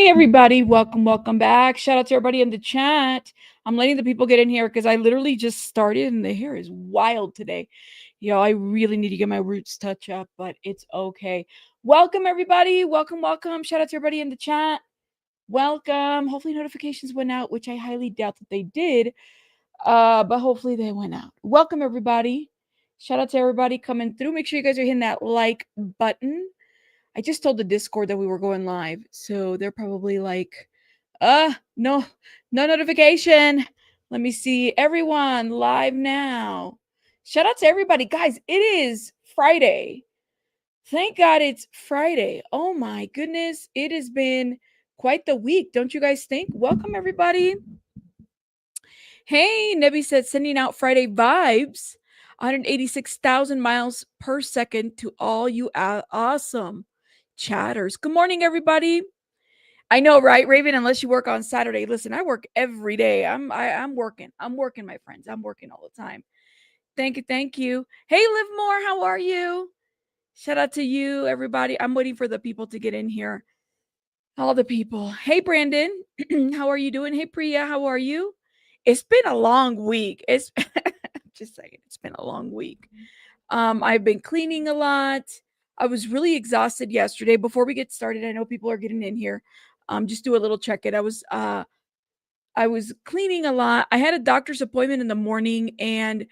Hey everybody, welcome back. Shout out to everybody in the chat. I'm letting the people get in here because I literally just started and the hair is wild today. Yo, I really need to get my roots touch up, but it's okay. Welcome everybody. Welcome. Shout out to everybody in the chat. Welcome. Hopefully notifications went out, which I highly doubt that they did. But hopefully they went out. Welcome everybody. Shout out to everybody coming through. Make sure you guys are hitting that like button. I just told the Discord that we were going live, so they're probably like, no notification. Let me see. Everyone live now. Shout out to everybody. Guys, it is Friday. Thank God it's Friday. Oh my goodness. It has been quite the week, don't you guys think? Welcome everybody. Hey, Nebi said sending out Friday vibes. 186,000 miles per second to all you awesome chatters. Good morning, everybody. I know, right, Raven? Unless you work on Saturday. Listen, I work every day. I'm working. I'm working, my friends. I'm working all the time. Thank you. Hey, Livmore, how are you? Shout out to you, everybody. I'm waiting for the people to get in here. All the people. Hey, Brandon, how are you doing? Hey, Priya, how are you? It's been a long week. It's just saying, it's been a long week. I've been cleaning a lot. I was really exhausted yesterday. Before we get started, I know people are getting in here. Just do a little check-in. I was cleaning a lot. I had a doctor's appointment in the morning, and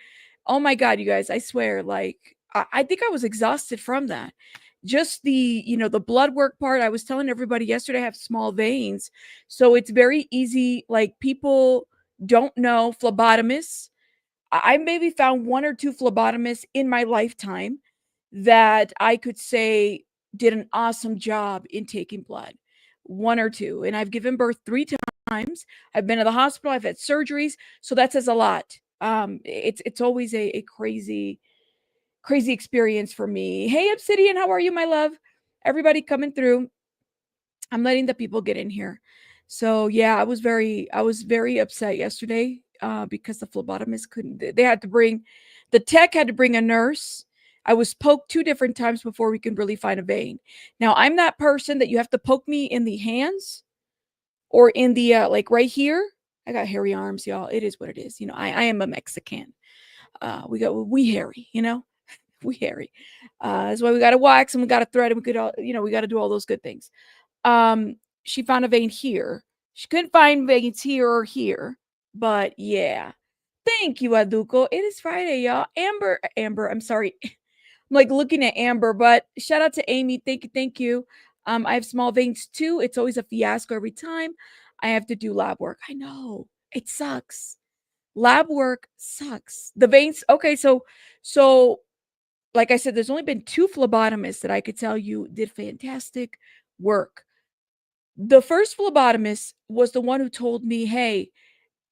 oh my God, you guys, I swear, like I think I was exhausted from that. Just the blood work part. I was telling everybody yesterday I have small veins. So it's very easy. Like people don't know phlebotomists. I maybe found one or two phlebotomists in my lifetime that I could say did an awesome job in taking blood. One or two. And I've given birth 3 times. I've been to the hospital. I've had surgeries. So that says a lot. It's always a crazy experience for me. Hey, Obsidian, how are you, my love? Everybody coming through. I'm letting the people get in here. So yeah, I was very upset yesterday because the phlebotomist couldn't. They had to bring the tech had to bring a nurse. I was poked 2 different times before we can really find a vein. Now I'm that person that you have to poke me in the hands or in the like right here. I got hairy arms, y'all. It is what it is. I am a Mexican. We hairy, we hairy. That's why we got to wax and we got to thread and we could all, we got to do all those good things. She found a vein here. She couldn't find veins here or here, but yeah. Thank you, Aduko. It is Friday, y'all. Amber, I'm sorry. I'm like looking at Amber, but shout out to Amy. Thank you. I have small veins too. It's always a fiasco every time I have to do lab work. I know. It sucks. Lab work sucks. The veins, okay, so like I said, there's only been 2 phlebotomists that I could tell you did fantastic work. The first phlebotomist was the one who told me, hey,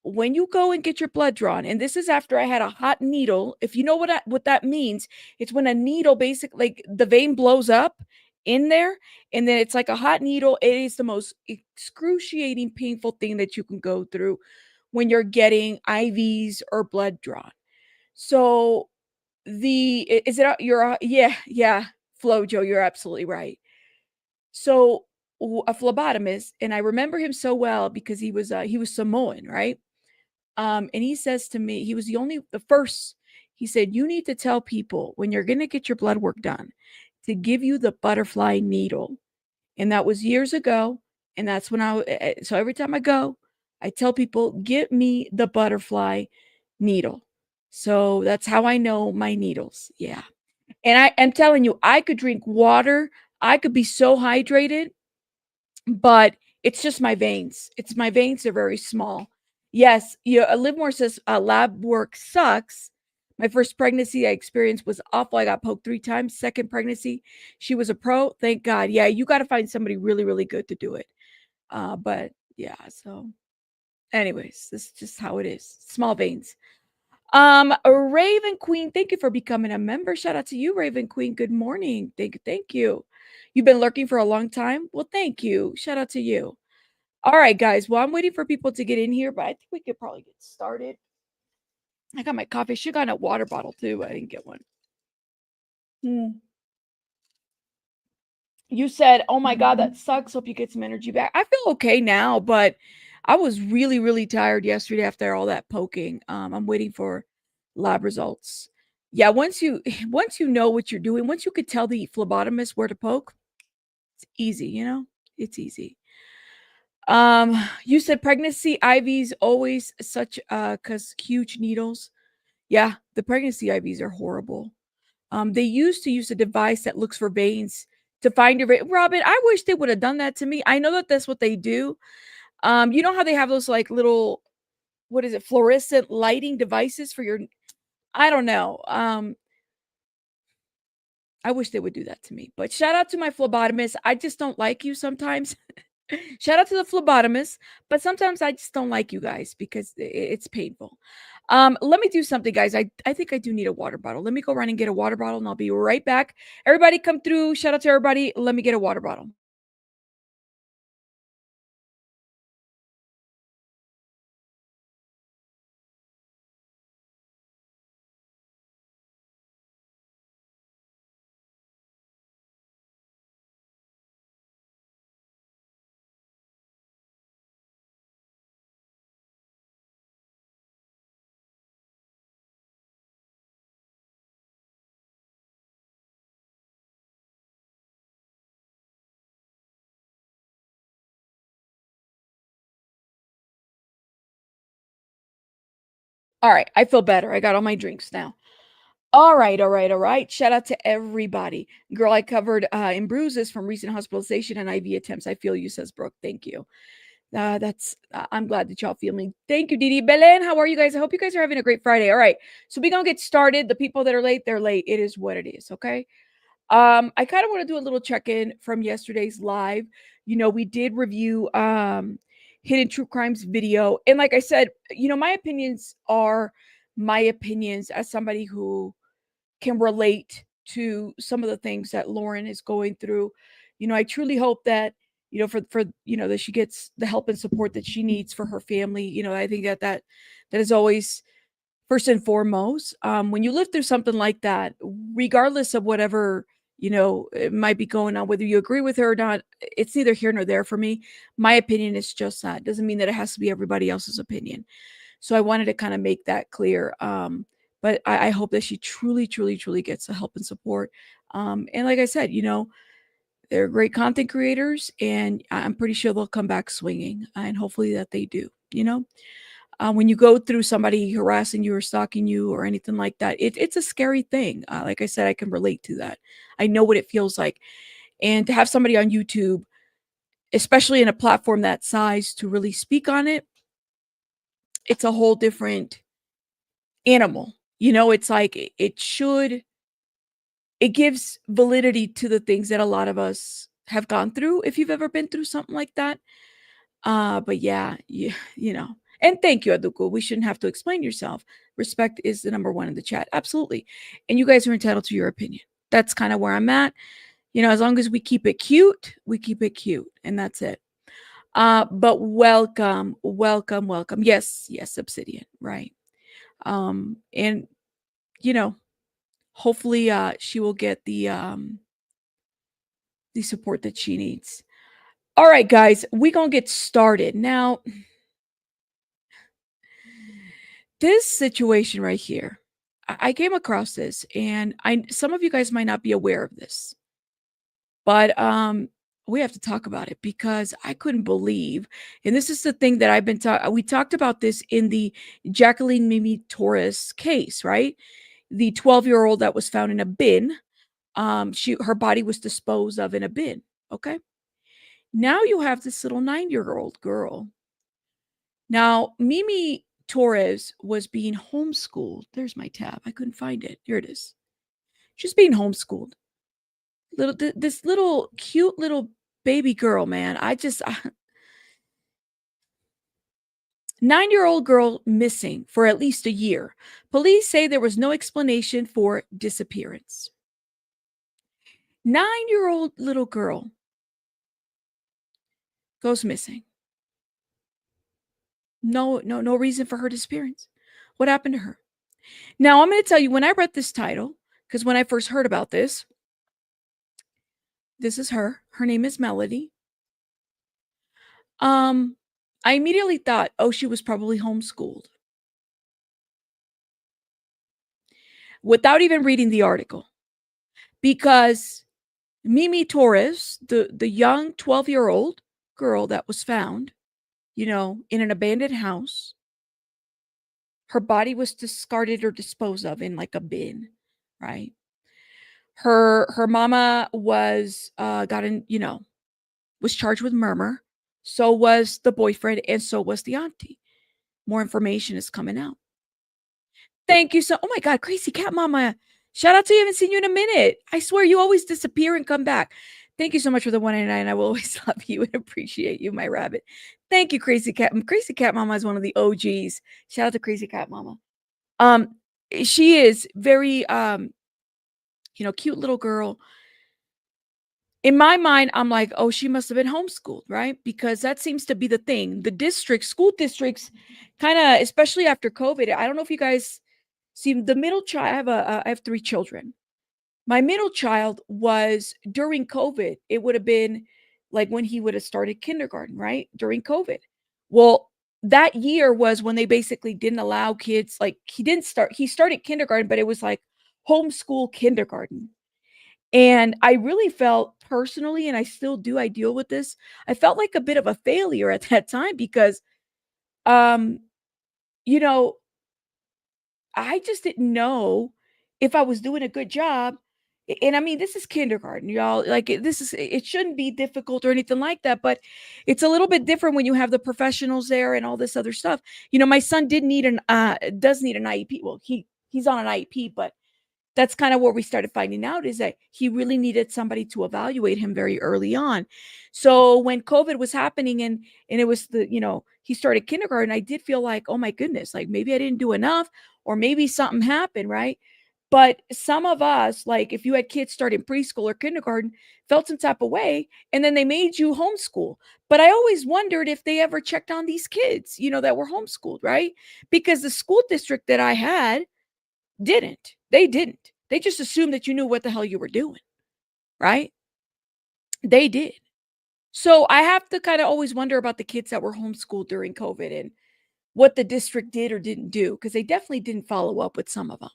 when you go and get your blood drawn, and this is after I had a hot needle. If you know what that means, it's when a needle basically, like the vein blows up in there, and then it's like a hot needle. It is the most excruciating, painful thing that you can go through when you're getting IVs or blood drawn. So is it you're yeah, Flojo, you're absolutely right. So a phlebotomist, and I remember him so well because he was Samoan, right? And he says to me, he was the first. He said, you need to tell people when you're going to get your blood work done to give you the butterfly needle. And that was years ago. And that's when so every time I go, I tell people, get me the butterfly needle. So that's how I know my needles. Yeah. And I'm telling you, I could drink water. I could be so hydrated, but it's just my veins. It's my veins. They're very small. Yes. Livmore says lab work sucks. My first pregnancy I experienced was awful. I got poked 3 times. Second pregnancy, she was a pro. Thank God. Yeah, you got to find somebody really, really good to do it. But yeah, so anyways, this is just how it is. Small veins. Raven Queen, thank you for becoming a member. Shout out to you, Raven Queen. Good morning. Thank you. You've been lurking for a long time. Well, thank you. Shout out to you. All right, guys. Well, I'm waiting for people to get in here, but I think we could probably get started. I got my coffee. Should have got a water bottle too, but I didn't get one. You said, "Oh my god, that sucks. Hope you get some energy back." I feel okay now, but I was really, really tired yesterday after all that poking. I'm waiting for lab results. Yeah, once you once you know what you're doing, once you could tell the phlebotomist where to poke, it's easy, you know? It's easy. You said pregnancy IVs always such cuz huge needles. Yeah, the pregnancy IVs are horrible. They used to use a device that looks for veins to find your vein. Robin, I wish they would have done that to me. I know that that's what they do. You know how they have those like little, what is it, fluorescent lighting devices for your, I don't know. I wish they would do that to me. But shout out to my phlebotomist. I just don't like you sometimes. Shout out to the phlebotomist, but sometimes I just don't like you guys because it's painful. Let me do something, guys. I think I do need a water bottle. Let me go run and get a water bottle, and I'll be right back. Everybody, come through. Shout out to everybody. Let me get a water bottle. All right, I feel better. I got all my drinks now. All right, all right, all right. Shout out to everybody. Girl, I covered in bruises from recent hospitalization and IV attempts. I feel you, says Brooke. Thank you. I'm glad that y'all feel me. Thank you, Didi. Belen, how are you guys? I hope you guys are having a great Friday. All right. So we're gonna get started. The people that are late, they're late. It is what it is. Okay. I kind of want to do a little check-in from yesterday's live. You know, we did review hidden true crimes video. And like I said, you know, my opinions are my opinions as somebody who can relate to some of the things that Lauren is going through. You know, I truly hope that, you know, for you know, that she gets the help and support that she needs for her family. You know, I think that is always first and foremost. When you live through something like that, regardless of whatever, you know, it might be going on, whether you agree with her or not, it's neither here nor there for me. My opinion is just that. Doesn't mean that it has to be everybody else's opinion. So I wanted to kind of make that clear. But I hope that she truly, truly, truly gets the help and support. And like I said, you know, they're great content creators, and I'm pretty sure they'll come back swinging, and hopefully that they do. You know, when you go through somebody harassing you or stalking you or anything like that, it's a scary thing. Like I said, I can relate to that. I know what it feels like, and to have somebody on YouTube, especially in a platform that size, to really speak on it, it's a whole different animal. You know, it's like it gives validity to the things that a lot of us have gone through if you've ever been through something like that. But yeah, you know. And thank you, Aduko. We shouldn't have to explain yourself. Respect is the number one in the chat. Absolutely. And you guys are entitled to your opinion. That's kind of where I'm at. You know, as long as we keep it cute, we keep it cute. And that's it. But welcome, welcome, welcome. Yes, yes, Obsidian, right. And you know, hopefully she will get the support that she needs. All right, guys, we gonna get started now. This situation right here, I came across this, and I some of you guys might not be aware of this, but we have to talk about it because I couldn't believe, and this is the thing that I've been talking. We talked about this in the Jacqueline Mimi Torres case, right? The 12-year-old that was found in a bin. Her body was disposed of in a bin. Okay. Now you have this little 9-year-old girl. Now, Mimi Torres was being homeschooled. There's my tab. I couldn't find it. Here it is. She's being homeschooled. This little cute little baby girl, man. 9-year-old girl missing for at least a year. Police say there was no explanation for disappearance. 9-year-old little girl goes missing. No reason for her disappearance. What happened to her? Now, I'm going to tell you, when I read this title, because when I first heard about this This is her. Her name is Melodee. Um, I immediately thought, oh, she was probably homeschooled without even reading the article because Mimi Torres, the young 12-year-old girl that was found, in an abandoned house, her body was discarded or disposed of in like a bin, right? Her mama was was charged with murder. So was the boyfriend, and so was the auntie. More information is coming out. Thank you so oh my god, Crazy Cat Mama. Shout out to you. I haven't seen you in a minute. I swear you always disappear and come back. Thank you so much for the 199. I will always love you and appreciate you, my rabbit. Thank you, Crazy Cat. Crazy Cat Mama is one of the OGs. Shout out to Crazy Cat Mama. Um, she is very cute little girl. In my mind, I'm like, oh, she must have been homeschooled, right? Because that seems to be the thing. School districts, kind of, especially after COVID. I don't know if you guys see the middle child. I have 3 children. My middle child was during COVID. It would have been like when he would have started kindergarten, right? During COVID. Well, that year was when they basically didn't allow kids. Like he started kindergarten, but it was like homeschool kindergarten. And I really felt personally, and I still do, I deal with this. I felt like a bit of a failure at that time because, um, you know, I just didn't know if I was doing a good job. And I mean, this is kindergarten, y'all. Like it shouldn't be difficult or anything like that, but it's a little bit different when you have the professionals there and all this other stuff. My son does need an IEP. Well, he's on an IEP, but that's kind of where we started finding out is that he really needed somebody to evaluate him very early on. So when COVID was happening and it was he started kindergarten, I did feel like, oh my goodness, like maybe I didn't do enough or maybe something happened, right? But some of us, like if you had kids starting preschool or kindergarten, felt some type of way, and then they made you homeschool. But I always wondered if they ever checked on these kids, that were homeschooled, right? Because the school district that I had didn't. They didn't. They just assumed that you knew what the hell you were doing, right? They did. So I have to kind of always wonder about the kids that were homeschooled during COVID and what the district did or didn't do, because they definitely didn't follow up with some of them.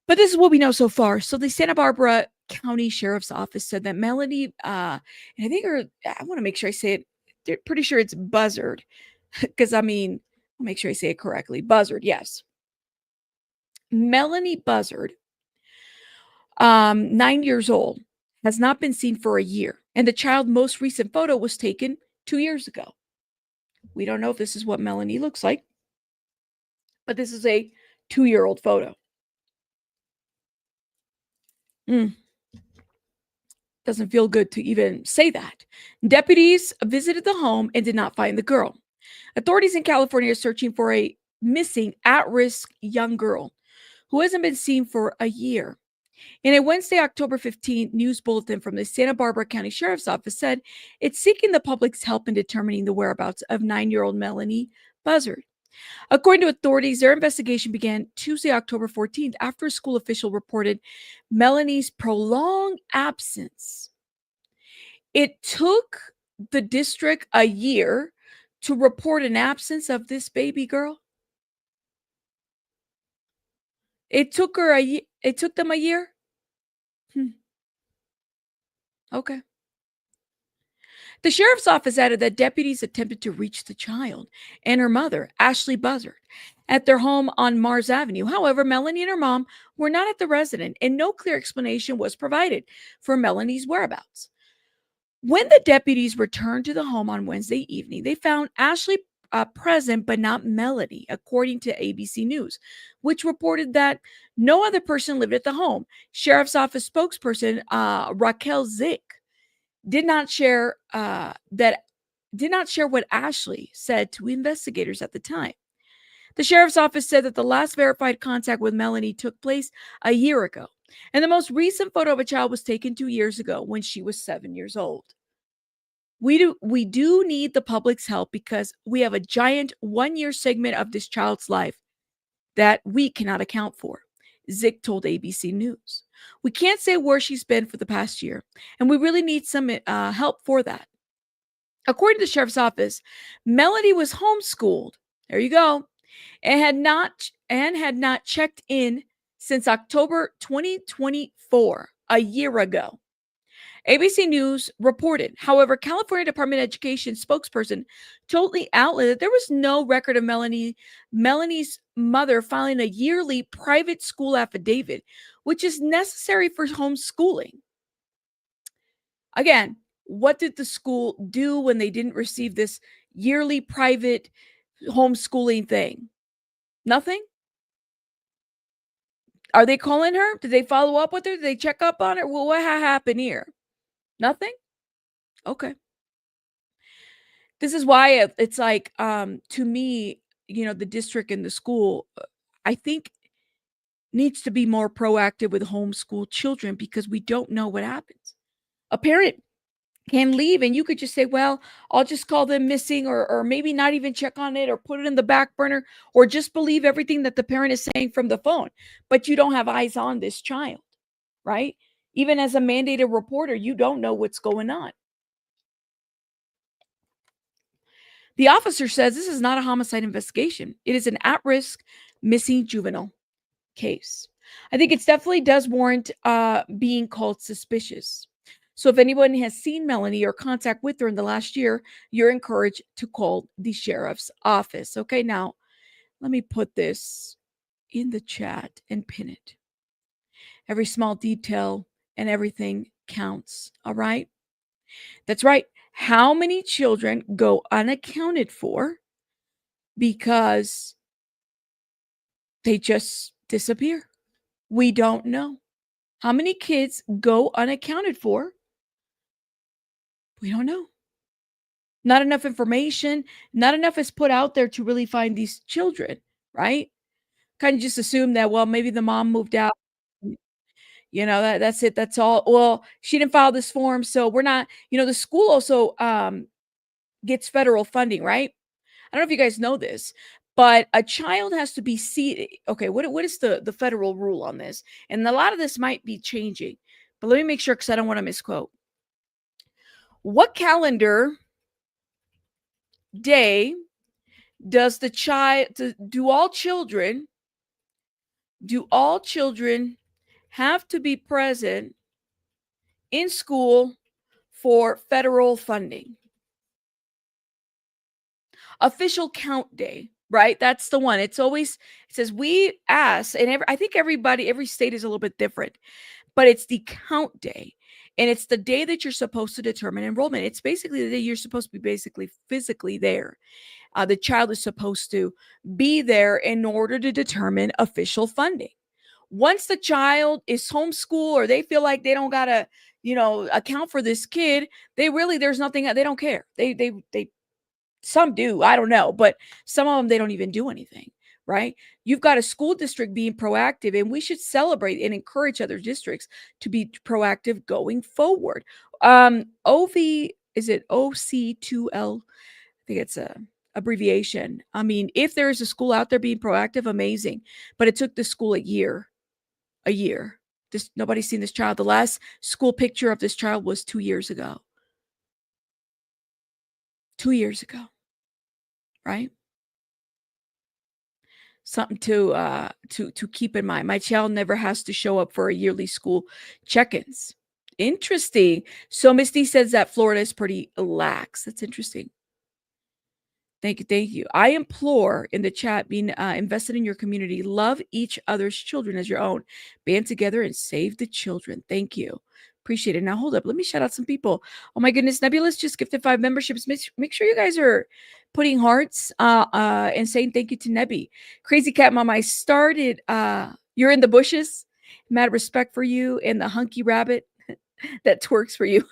But this is what we know so far. So the Santa Barbara County Sheriff's Office said that Melodee, and I think I want to make sure I say it. They're pretty sure it's Buzzard, because I'll make sure I say it correctly. Buzzard, yes. Melodee Buzzard, 9 years old, has not been seen for a year, and the child's most recent photo was taken 2 years ago. We don't know if this is what Melodee looks like, but this is a 2-year-old photo. Doesn't feel good to even say that. Deputies visited the home and did not find the girl. Authorities in California are searching for a missing at-risk young girl who hasn't been seen for a year. In a Wednesday, October 15th news bulletin from the Santa Barbara County Sheriff's Office said it's seeking the public's help in determining the whereabouts of 9-year-old Melodee Buzzard. According to authorities, their investigation began Tuesday, October 14th, after a school official reported Melodee's prolonged absence. It took the district a year to report an absence of this baby girl. It took them a year? Okay. The sheriff's office added that deputies attempted to reach the child and her mother, Ashley Buzzard, at their home on Mars Avenue. However, Melodee and her mom were not at the residence, and no clear explanation was provided for Melodee's whereabouts. When the deputies returned to the home on Wednesday evening, they found Ashley present but not Melodee, according to ABC News, which reported that no other person lived at the home. Sheriff's Office spokesperson Raquel Zick did not share what Ashley said to investigators at the time. The sheriff's office said that the last verified contact with Melodee took place a year ago, and the most recent photo of a child was taken 2 years ago when she was 7 years old. We do need the public's help because we have a giant 1-year segment of this child's life that we cannot account for. Zick told ABC News. We can't say where she's been for the past year, and we really need some help for that. According to the sheriff's office, Melodee was homeschooled. There you go. And had not checked in since October 2024, a year ago. ABC News reported. However, California Department of Education spokesperson told the outlet that there was no record of Melanie's mother filing a yearly private school affidavit, which is necessary for homeschooling. Again, what did the school do when they didn't receive this yearly private homeschooling thing? Nothing? Are they calling her? Did they follow up with her? Did they check up on her? Well, what happened here? Nothing? Okay. This is why it's like, to me, the district and the school, I think, needs to be more proactive with homeschool children because we don't know what happens. A parent can leave and you could just say, well, I'll just call them missing, or maybe not even check on it or put it in the back burner, or just believe everything that the parent is saying from the phone. But you don't have eyes on this child, right? Even as a mandated reporter, you don't know what's going on. The officer says this is not a homicide investigation. It is an at-risk missing juvenile case. I think it definitely does warrant being called suspicious. So if anyone has seen Melanie or contact with her in the last year, you're encouraged to call the sheriff's office. Okay, now let me put this in the chat and pin it. Every small detail and everything counts. All right. That's right. How many children go unaccounted for because they just disappear? We don't know. How many kids go unaccounted for? We don't know. Not enough information, not enough is put out there to really find these children, right? Kind of just assume that, well, maybe the mom moved out. That's it. That's all. Well, she didn't file this form, so we're not, the school also gets federal funding, right? I don't know if you guys know this, but a child has to be seated. Okay, what is the federal rule on this? And a lot of this might be changing, but let me make sure because I don't want to misquote. What calendar day does the child do all children have to be present in school for federal funding? Official count day, right? That's the one. It says we ask, and I think every state is a little bit different, but it's the count day. And it's the day that you're supposed to determine enrollment. It's basically the day you're supposed to be basically physically there. The child is supposed to be there in order to determine official funding. Once the child is homeschooled or they feel like they don't gotta, account for this kid, there's nothing. They don't care. They some do. I don't know, but some of them they don't even do anything. Right? You've got a school district being proactive, and we should celebrate and encourage other districts to be proactive going forward. OV, is it OC2L? I think it's a abbreviation. I mean, if there is a school out there being proactive, amazing. But it took the school a year. Nobody's seen this child. The last school picture of this child was 2 years ago. 2 years ago. Right? Something to keep in mind. My child never has to show up for a yearly school check-ins. Interesting. So Misty says that Florida is pretty lax. That's interesting. Thank you. I implore in the chat, being invested in your community, love each other's children as your own. Band together and save the children. Thank you. Appreciate it. Now hold up. Let me shout out some people. Oh my goodness. Nebulous just gifted 5 memberships. Make sure you guys are putting hearts and saying thank you to Nebby. Crazy Cat Mom, I started You're in the Bushes. Mad respect for you and the hunky rabbit that twerks for you.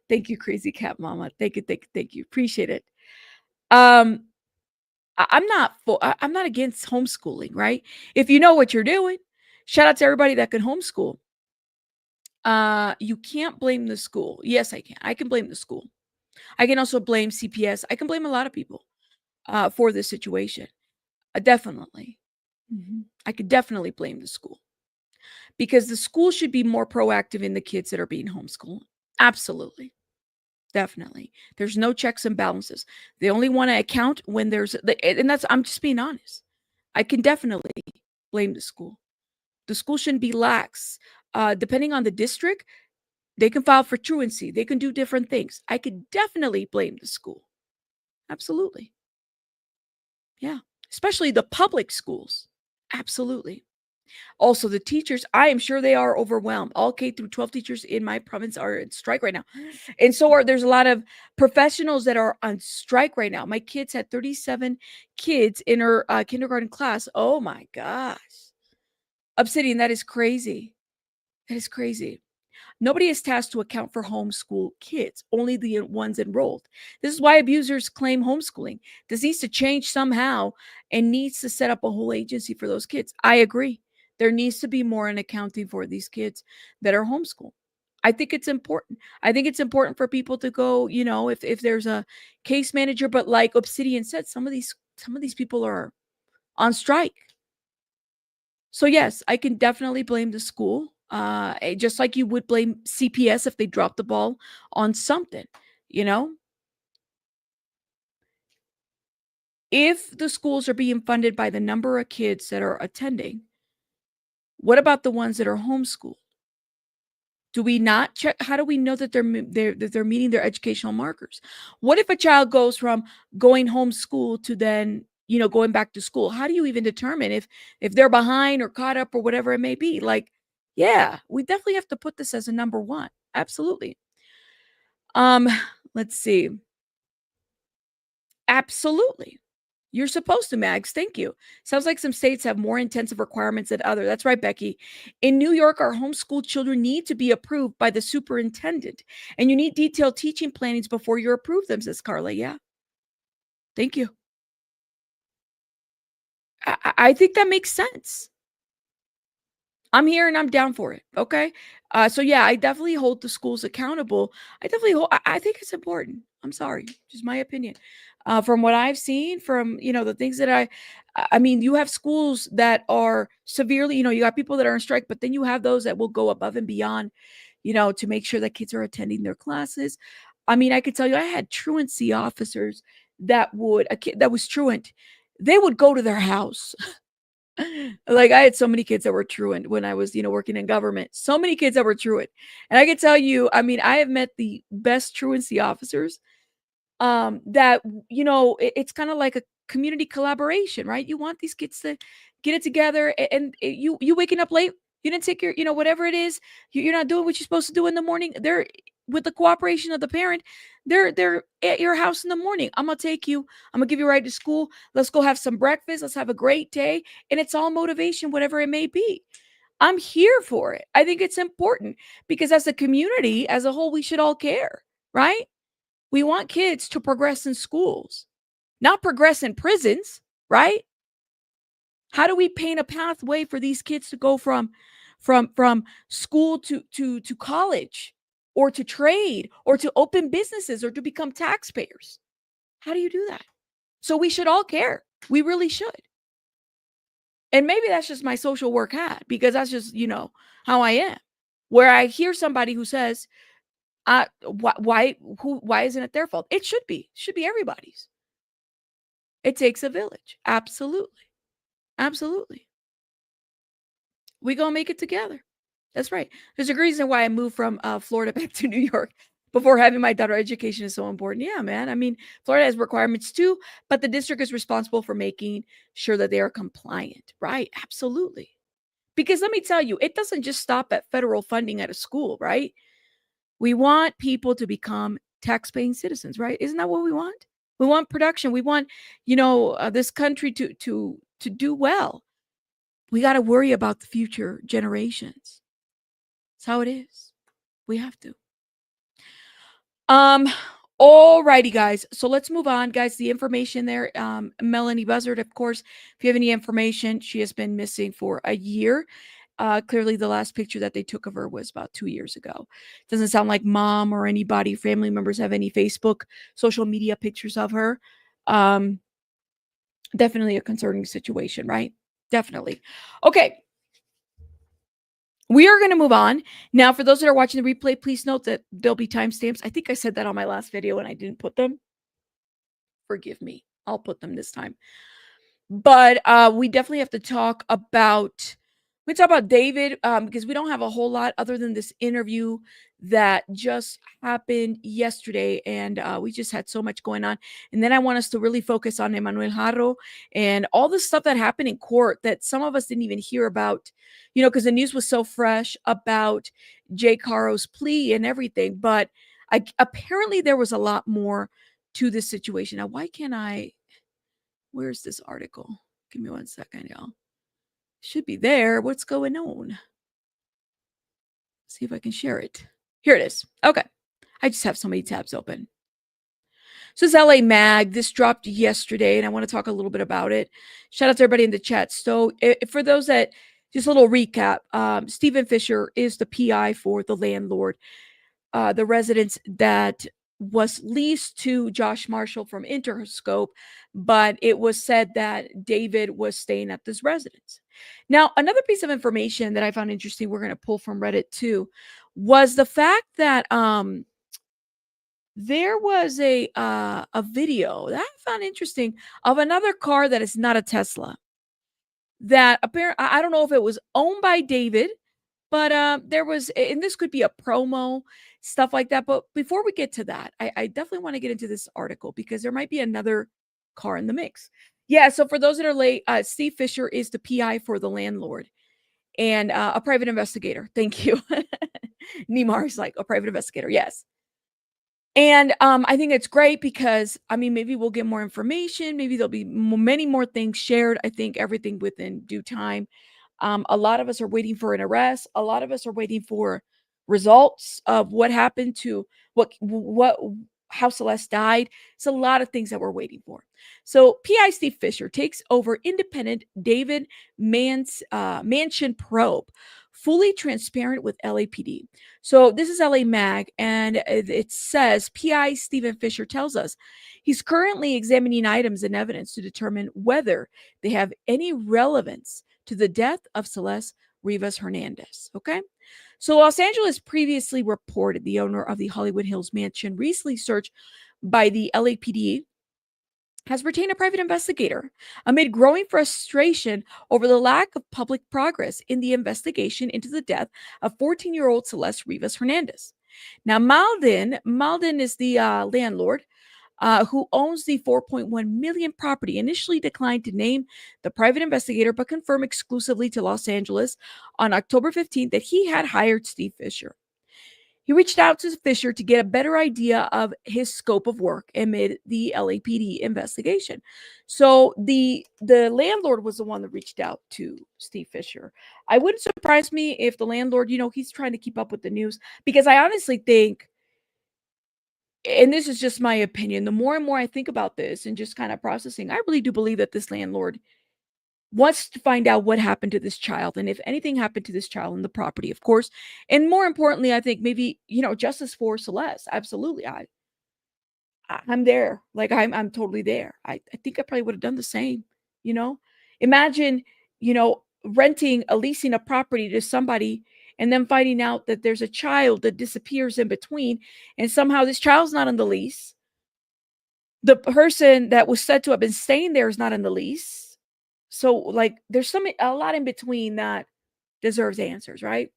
Thank you, Crazy Cat Mama. Thank you. Appreciate it. I'm not against homeschooling, right? If you know what you're doing, shout out to everybody that can homeschool. You can't blame the school. Yes, I can. I can blame the school. I can also blame CPS. I can blame a lot of people for this situation. Definitely. I could definitely blame the school because the school should be more proactive in the kids that are being homeschooled. Absolutely. Definitely. There's no checks and balances. They only want to account when and that's, I'm just being honest. I can definitely blame the school. The school shouldn't be lax. Depending on the district, they can file for truancy. They can do different things. I could definitely blame the school. Absolutely. Yeah. Especially the public schools. Absolutely. Also, the teachers, I am sure they are overwhelmed. All K through 12 teachers in my province are in strike right now. And there's a lot of professionals that are on strike right now. My kids had 37 kids in her kindergarten class. Oh my gosh. Obsidian, that is crazy. That is crazy. Nobody is tasked to account for homeschool kids, only the ones enrolled. This is why abusers claim homeschooling. This needs to change somehow and needs to set up a whole agency for those kids. I agree. There needs to be more in accounting for these kids that are homeschooled. I think it's important. I think it's important for people to go, if there's a case manager, but like Obsidian said, some of these people are on strike. So yes, I can definitely blame the school. Just like you would blame CPS if they dropped the ball on something, you know? If the schools are being funded by the number of kids that are attending, what about the ones that are homeschooled? Do we not check? How do we know that they're meeting their educational markers? What if a child goes from going homeschool to then, going back to school? How do you even determine if they're behind or caught up or whatever it may be? Like, yeah, we definitely have to put this as a number one. Absolutely. Um, let's see. Absolutely. You're supposed to, Mags. Thank you. Sounds like some states have more intensive requirements than others. That's right, Becky. In New York, our homeschool children need to be approved by the superintendent, and you need detailed teaching plannings before you approve them, says Carla. Yeah. Thank you. I think that makes sense. I'm here and I'm down for it. Okay. So yeah, I definitely hold the schools accountable. I think it's important. I'm sorry, just my opinion. From what I've seen, from the things that I mean, you have schools that are severely, you got people that are on strike, but then you have those that will go above and beyond, to make sure that kids are attending their classes. I mean, I could tell you, I had truancy officers a kid that was truant, they would go to their house. Like, I had so many kids that were truant when I was, working in government. So many kids that were truant. And I can tell you, I mean, I have met the best truancy officers, that, it's kind of like a community collaboration, right? You want these kids to get it together, and you waking up late, you didn't take your, whatever it is, you're not doing what you're supposed to do in the morning. They're, with the cooperation of the parent, they're at your house in the morning. I'm gonna take you, I'm gonna give you a ride to school, let's go have some breakfast, let's have a great day. And it's all motivation, whatever it may be. I'm here for it. I think it's important because as a community, as a whole, we should all care, right? We want kids to progress in schools, not progress in prisons, right? How do we paint a pathway for these kids to go from school to college, or to trade, or to open businesses, or to become taxpayers? How do you do that? So we should all care. We really should. And maybe that's just my social work hat, because that's just, how I am. Where I hear somebody who says, why isn't it their fault? It should be everybody's. It takes a village. Absolutely. Absolutely. We gonna make it together. That's right. There's a reason why I moved from Florida back to New York before having my daughter. Education is so important. Yeah, man. I mean, Florida has requirements too, but the district is responsible for making sure that they are compliant. Right. Absolutely. Because let me tell you, it doesn't just stop at federal funding at a school, right? We want people to become tax-paying citizens, right? Isn't that what we want? We want production. We want, this country to do well. We got to worry about the future generations. That's how it is. We have to. Alrighty, guys. So let's move on, guys. The information there, Melodee Buzzard, of course. If you have any information, she has been missing for a year. Clearly, the last picture that they took of her was about 2 years ago. Doesn't sound like mom or anybody, family members, have any Facebook, social media pictures of her. Definitely a concerning situation, right? Definitely. Okay. We are going to move on. Now, for those that are watching the replay, please note that there'll be timestamps. I think I said that on my last video and I didn't put them. Forgive me. I'll put them this time. But we definitely have to talk about David because we don't have a whole lot other than this interview that just happened yesterday, and we just had so much going on. And then I want us to really focus on Emmanuel Haro and all the stuff that happened in court that some of us didn't even hear about, because the news was so fresh about Jay Caro's plea and everything. But apparently there was a lot more to this situation. Now, why can't I? Where's this article? Give me 1 second, y'all. Should be there. What's going on? See if I can share it. Here it is. Okay. I just have so many tabs open. So it's LA Mag. This dropped yesterday, and I want to talk a little bit about it. Shout out to everybody in the chat. So for those that, just a little recap, Stephen Fischer is the PI for the landlord, the residence that was leased to Josh Marshall from Interscope, but it was said that David was staying at this residence. Now, another piece of information that I found interesting, we're going to pull from Reddit too, was the fact that there was a video that I found interesting of another car that is not a Tesla. That apparently, I don't know if it was owned by David, but there was, and this could be a promo, stuff like that. But before we get to that, I definitely want to get into this article because there might be another car in the mix. Yeah, so for those that are late, Steve Fischer is the PI for the landlord and a private investigator. Thank you. Neymar is like a private investigator. Yes. And I think it's great because, I mean, maybe we'll get more information. Maybe there'll be many more things shared. I think everything within due time. A lot of us are waiting for an arrest. A lot of us are waiting for results of what happened to how Celeste died. It's a lot of things that we're waiting for. So PI Steve Fischer takes over independent David Mansion probe, fully transparent with LAPD. So this is LA Mag, and it says PI Stephen Fischer tells us he's currently examining items and evidence to determine whether they have any relevance to the death of Celeste Rivas Hernandez. Okay. So Los Angeles previously reported the owner of the Hollywood Hills mansion, recently searched by the LAPD, has retained a private investigator amid growing frustration over the lack of public progress in the investigation into the death of 14-year-old Celeste Rivas Hernandez. Now, Malden is the landlord who owns the 4.1 million property, initially declined to name the private investigator, but confirmed exclusively to Los Angeles on October 15th that he had hired Steve Fischer. He reached out to Fischer to get a better idea of his scope of work amid the LAPD investigation. So the landlord was the one that reached out to Steve Fischer. I wouldn't surprise me if the landlord, he's trying to keep up with the news, because I honestly think, and this is just my opinion, the more and more I think about this and just kind of processing, I really do believe that this landlord wants to find out what happened to this child, and if anything happened to this child and the property, of course. And more importantly, I think maybe, justice for Celeste. Absolutely. I'm there. Like I'm totally there. I think I probably would have done the same, you know. Imagine, leasing a property to somebody and then finding out that there's a child that disappears in between, and somehow this child's not on the lease. The person that was said to have been staying there is not on the lease. So, like, there's a lot in between that deserves answers, right?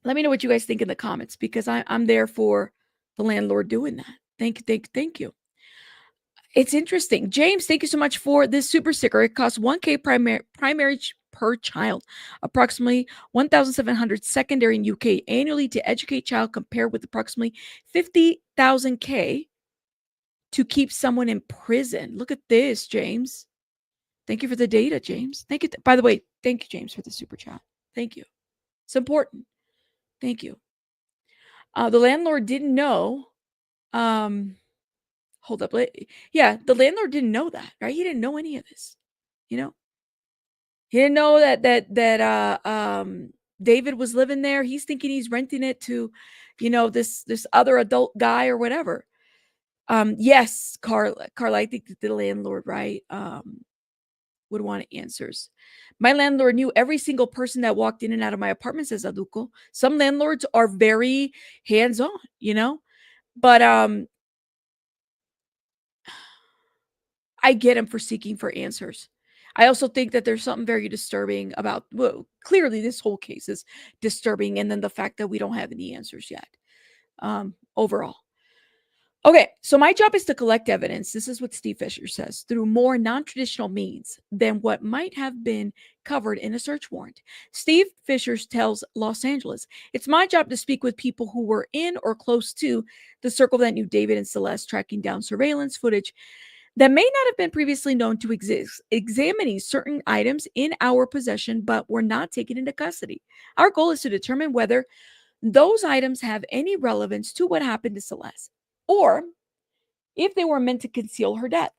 Let me know what you guys think in the comments, because I'm there for the landlord doing that. Thank you. It's interesting. James, thank you so much for this super sticker. It costs 1K primary per child, approximately 1,700 secondary in UK annually to educate child, compared with approximately 50,000 K to keep someone in prison. Look at this, James. Thank you for the data, James. Thank you. By the way, thank you, James, for the super chat. Thank you. It's important. Thank you. The landlord didn't know. Hold up. Yeah, the landlord didn't know that, right? He didn't know any of this. He didn't know that David was living there. He's thinking he's renting it to, this other adult guy or whatever. Yes, Carla, I think the landlord, right? would want answers. My landlord knew every single person that walked in and out of my apartment, says Aduko. Some landlords are very hands-on, but I get him for seeking for answers. I also think that there's something very disturbing about, well, clearly this whole case is disturbing, and then the fact that we don't have any answers yet. Overall. Okay, so my job is to collect evidence. This is what Steve Fischer says, through more non-traditional means than what might have been covered in a search warrant. Steve Fischer tells Los Angeles, it's my job to speak with people who were in or close to the circle that knew David and Celeste, tracking down surveillance footage that may not have been previously known to exist, examining certain items in our possession but were not taken into custody. Our goal is to determine whether those items have any relevance to what happened to Celeste, or if they were meant to conceal her death.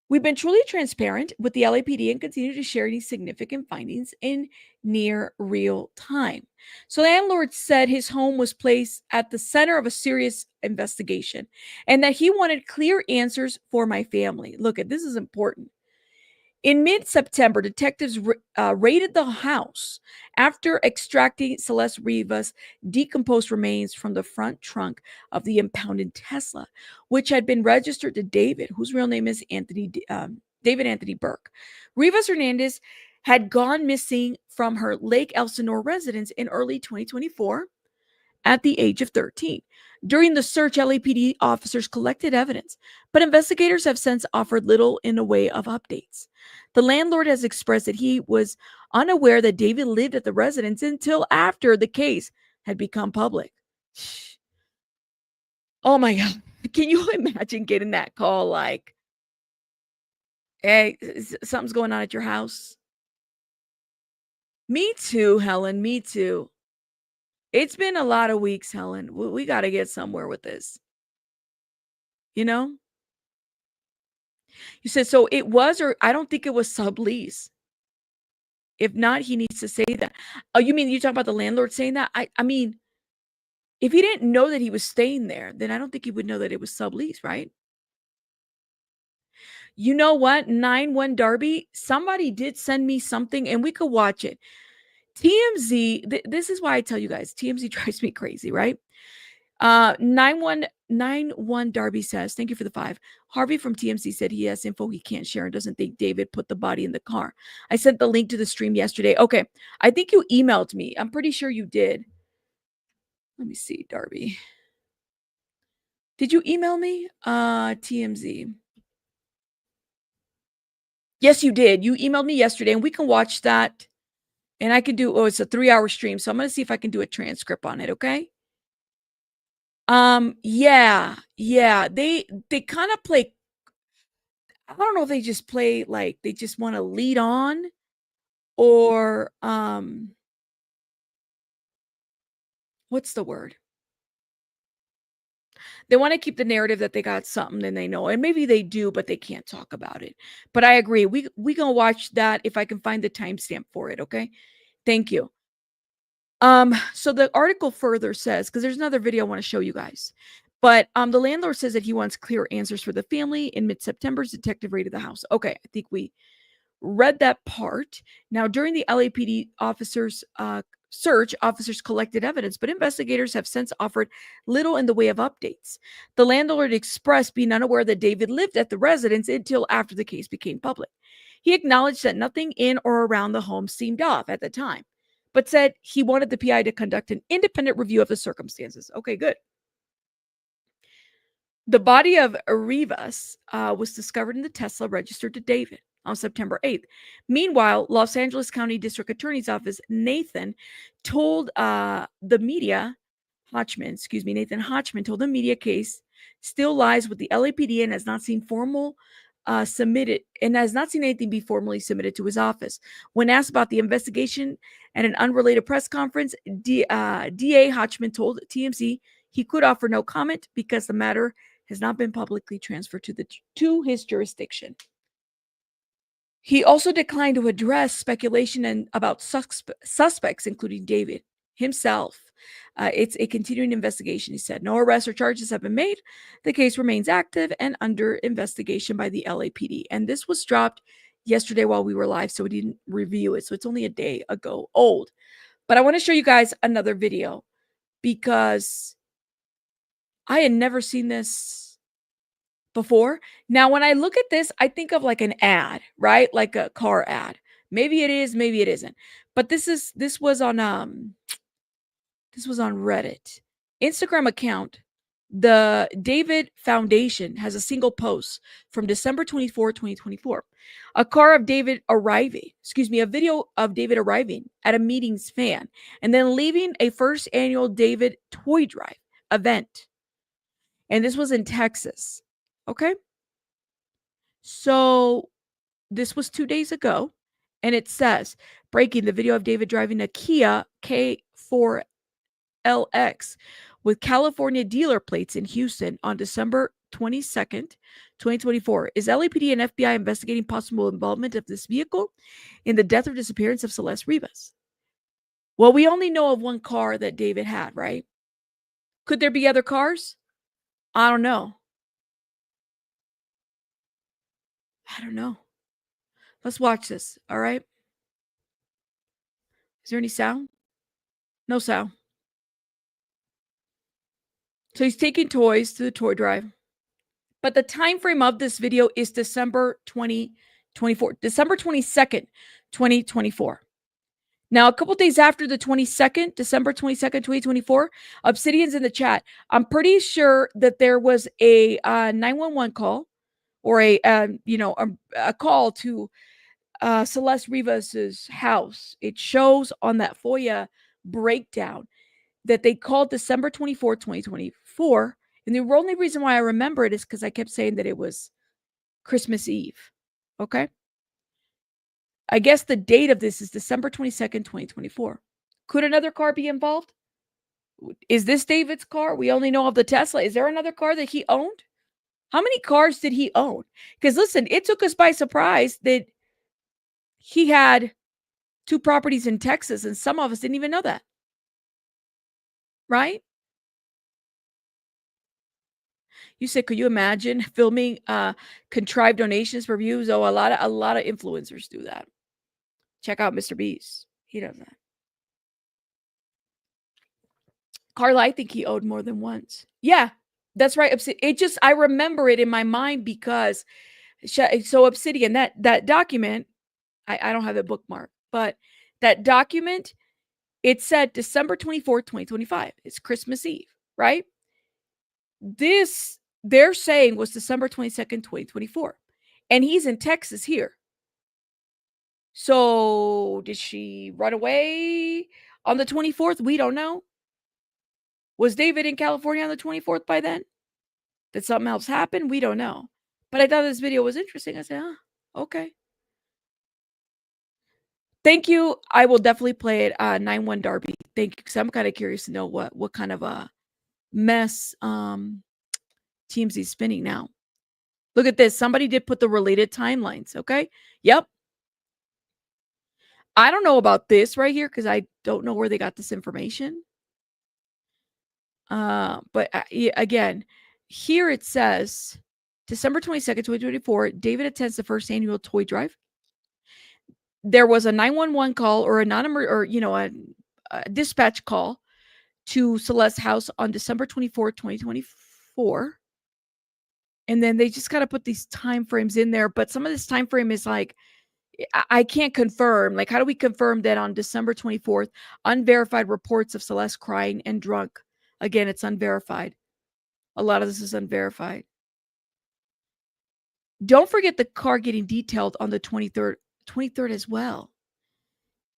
We've been truly transparent with the LAPD and continue to share any significant findings in near real time. So the landlord said his home was placed at the center of a serious investigation and that he wanted clear answers for my family. Look, this is important. In mid-September, detectives raided the house after extracting Celeste Rivas' decomposed remains from the front trunk of the impounded Tesla, which had been registered to David, whose real name is David Anthony Burke. Rivas Hernandez had gone missing from her Lake Elsinore residence in early 2024 at the age of 13. During the search, LAPD officers collected evidence, but investigators have since offered little in the way of updates. The landlord has expressed that he was unaware that David lived at the residence until after the case had become public. Oh my God. Can you imagine getting that call like, hey, something's going on at your house? Me too, Helen. Me too. It's been a lot of weeks, Helen. We got to get somewhere with this. You know? You said, so it was, or I don't think it was sublease. If not, he needs to say that. Oh, you mean you talk about the landlord saying that? I mean, if he didn't know that he was staying there, then I don't think he would know that it was sublease, right? You know what? 9-1 Darby, somebody did send me something and we could watch it. TMZ, this is why I tell you guys, TMZ drives me crazy, right? 9191 Darby says, thank you for the 5. Harvey from TMZ said he has info he can't share and doesn't think David put the body in the car. I sent the link to the stream yesterday. Okay. I think you emailed me. I'm pretty sure you did. Let me see, Darby. Did you email me? TMZ. Yes, you did. You emailed me yesterday and we can watch that. And I can do, it's a 3-hour stream. So I'm going to see if I can do a transcript on it. Okay. Yeah. They kind of play. I don't know if they just play like they just want to lead on, or what's the word? They want to keep the narrative that they got something and they know, and maybe they do, but they can't talk about it. But I agree. We gonna watch that if I can find the timestamp for it. Okay. Thank you. So the article further says, because there's another video I want to show you guys, but the landlord says that he wants clear answers for the family. In mid-September, detective raided the house. Okay, I think we read that part. Now, during the LAPD officers' search, officers collected evidence, but investigators have since offered little in the way of updates. The landlord expressed being unaware that David lived at the residence until after the case became public. He acknowledged that nothing in or around the home seemed off at the time, but said he wanted the PI to conduct an independent review of the circumstances. Okay, good. The body of Rivas was discovered in the Tesla registered to David on September 8th. Meanwhile, Los Angeles County District Attorney's Office, Nathan told the media, Nathan Hodgman told the media case still lies with the LAPD and has not seen anything be formally submitted to his office. When asked about the investigation at an unrelated press conference, DA Hodgman told TMZ he could offer no comment because the matter has not been publicly transferred to his jurisdiction. He also declined to address speculation about suspects, including David himself. It's a continuing investigation, he said. No arrests or charges have been made. The case remains active and under investigation by the LAPD. And this was dropped yesterday while we were live, so we didn't review it. So it's only a day ago old. But I want to show you guys another video because I had never seen this before. Now, when I look at this, I think of like an ad, right? Like a car ad. Maybe it is, maybe it isn't. But this was on Reddit. Instagram account, the David Foundation has a single post from December 24, 2024. A video of David arriving at a meeting's fan and then leaving a first annual David toy drive event. And this was in Texas. Okay. So this was 2 days ago. And it says, breaking the video of David driving a Kia K4 LX with California dealer plates in Houston on December 22nd, 2024. Is LAPD and FBI investigating possible involvement of this vehicle in the death or disappearance of Celeste Rivas? Well, we only know of one car that David had, right? Could there be other cars? I don't know. Let's watch this, all right? Is there any sound? No sound. So he's taking toys to the toy drive. But the time frame of this video is December 2024. December 22nd, 2024. Now, a couple days after the 22nd, December 22nd, 2024, Obsidian's in the chat. I'm pretty sure that there was a 911 call or a call to Celeste Rivas's house. It shows on that FOIA breakdown that they called December 24th, 2024. And the only reason why I remember it is because I kept saying that it was Christmas Eve. Okay. I guess the date of this is December 22nd, 2024. Could another car be involved? Is this David's car? We only know of the Tesla. Is there another car that he owned? How many cars did he own? Because listen, it took us by surprise that he had 2 properties in Texas, and some of us didn't even know that. Right? You said, could you imagine filming contrived donations for views? Oh, a lot of influencers do that. Check out Mr. Beast. He does that. Carla, I think he owed more than once. Yeah, that's right. I remember it in my mind because so Obsidian, that document, I don't have it bookmarked, but that document, it said December 24th, 2025. It's Christmas Eve, right? This they're saying was December 22nd, 2024. And he's in Texas here. So did she run away on the 24th? We don't know. Was David in California on the 24th by then? Did something else happen? We don't know. But I thought this video was interesting. I said, okay. Thank you. I will definitely play it 9-1 Darby. Thank you. Because I'm kind of curious to know what kind of a mess teams he's spinning now. Look at this. Somebody did put the related timelines. Okay. Yep. I don't know about this right here because I don't know where they got this information. But again, here it says December 22nd, 2024, David attends the first annual toy drive. There was a 911 call or a dispatch call to Celeste's house on December 24th, 2024. And then they just kind of put these time frames in there. But some of this time frame is like, I can't confirm. Like, how do we confirm that on December 24th, unverified reports of Celeste crying and drunk? Again, it's unverified. A lot of this is unverified. Don't forget the car getting detailed on the 23rd as well.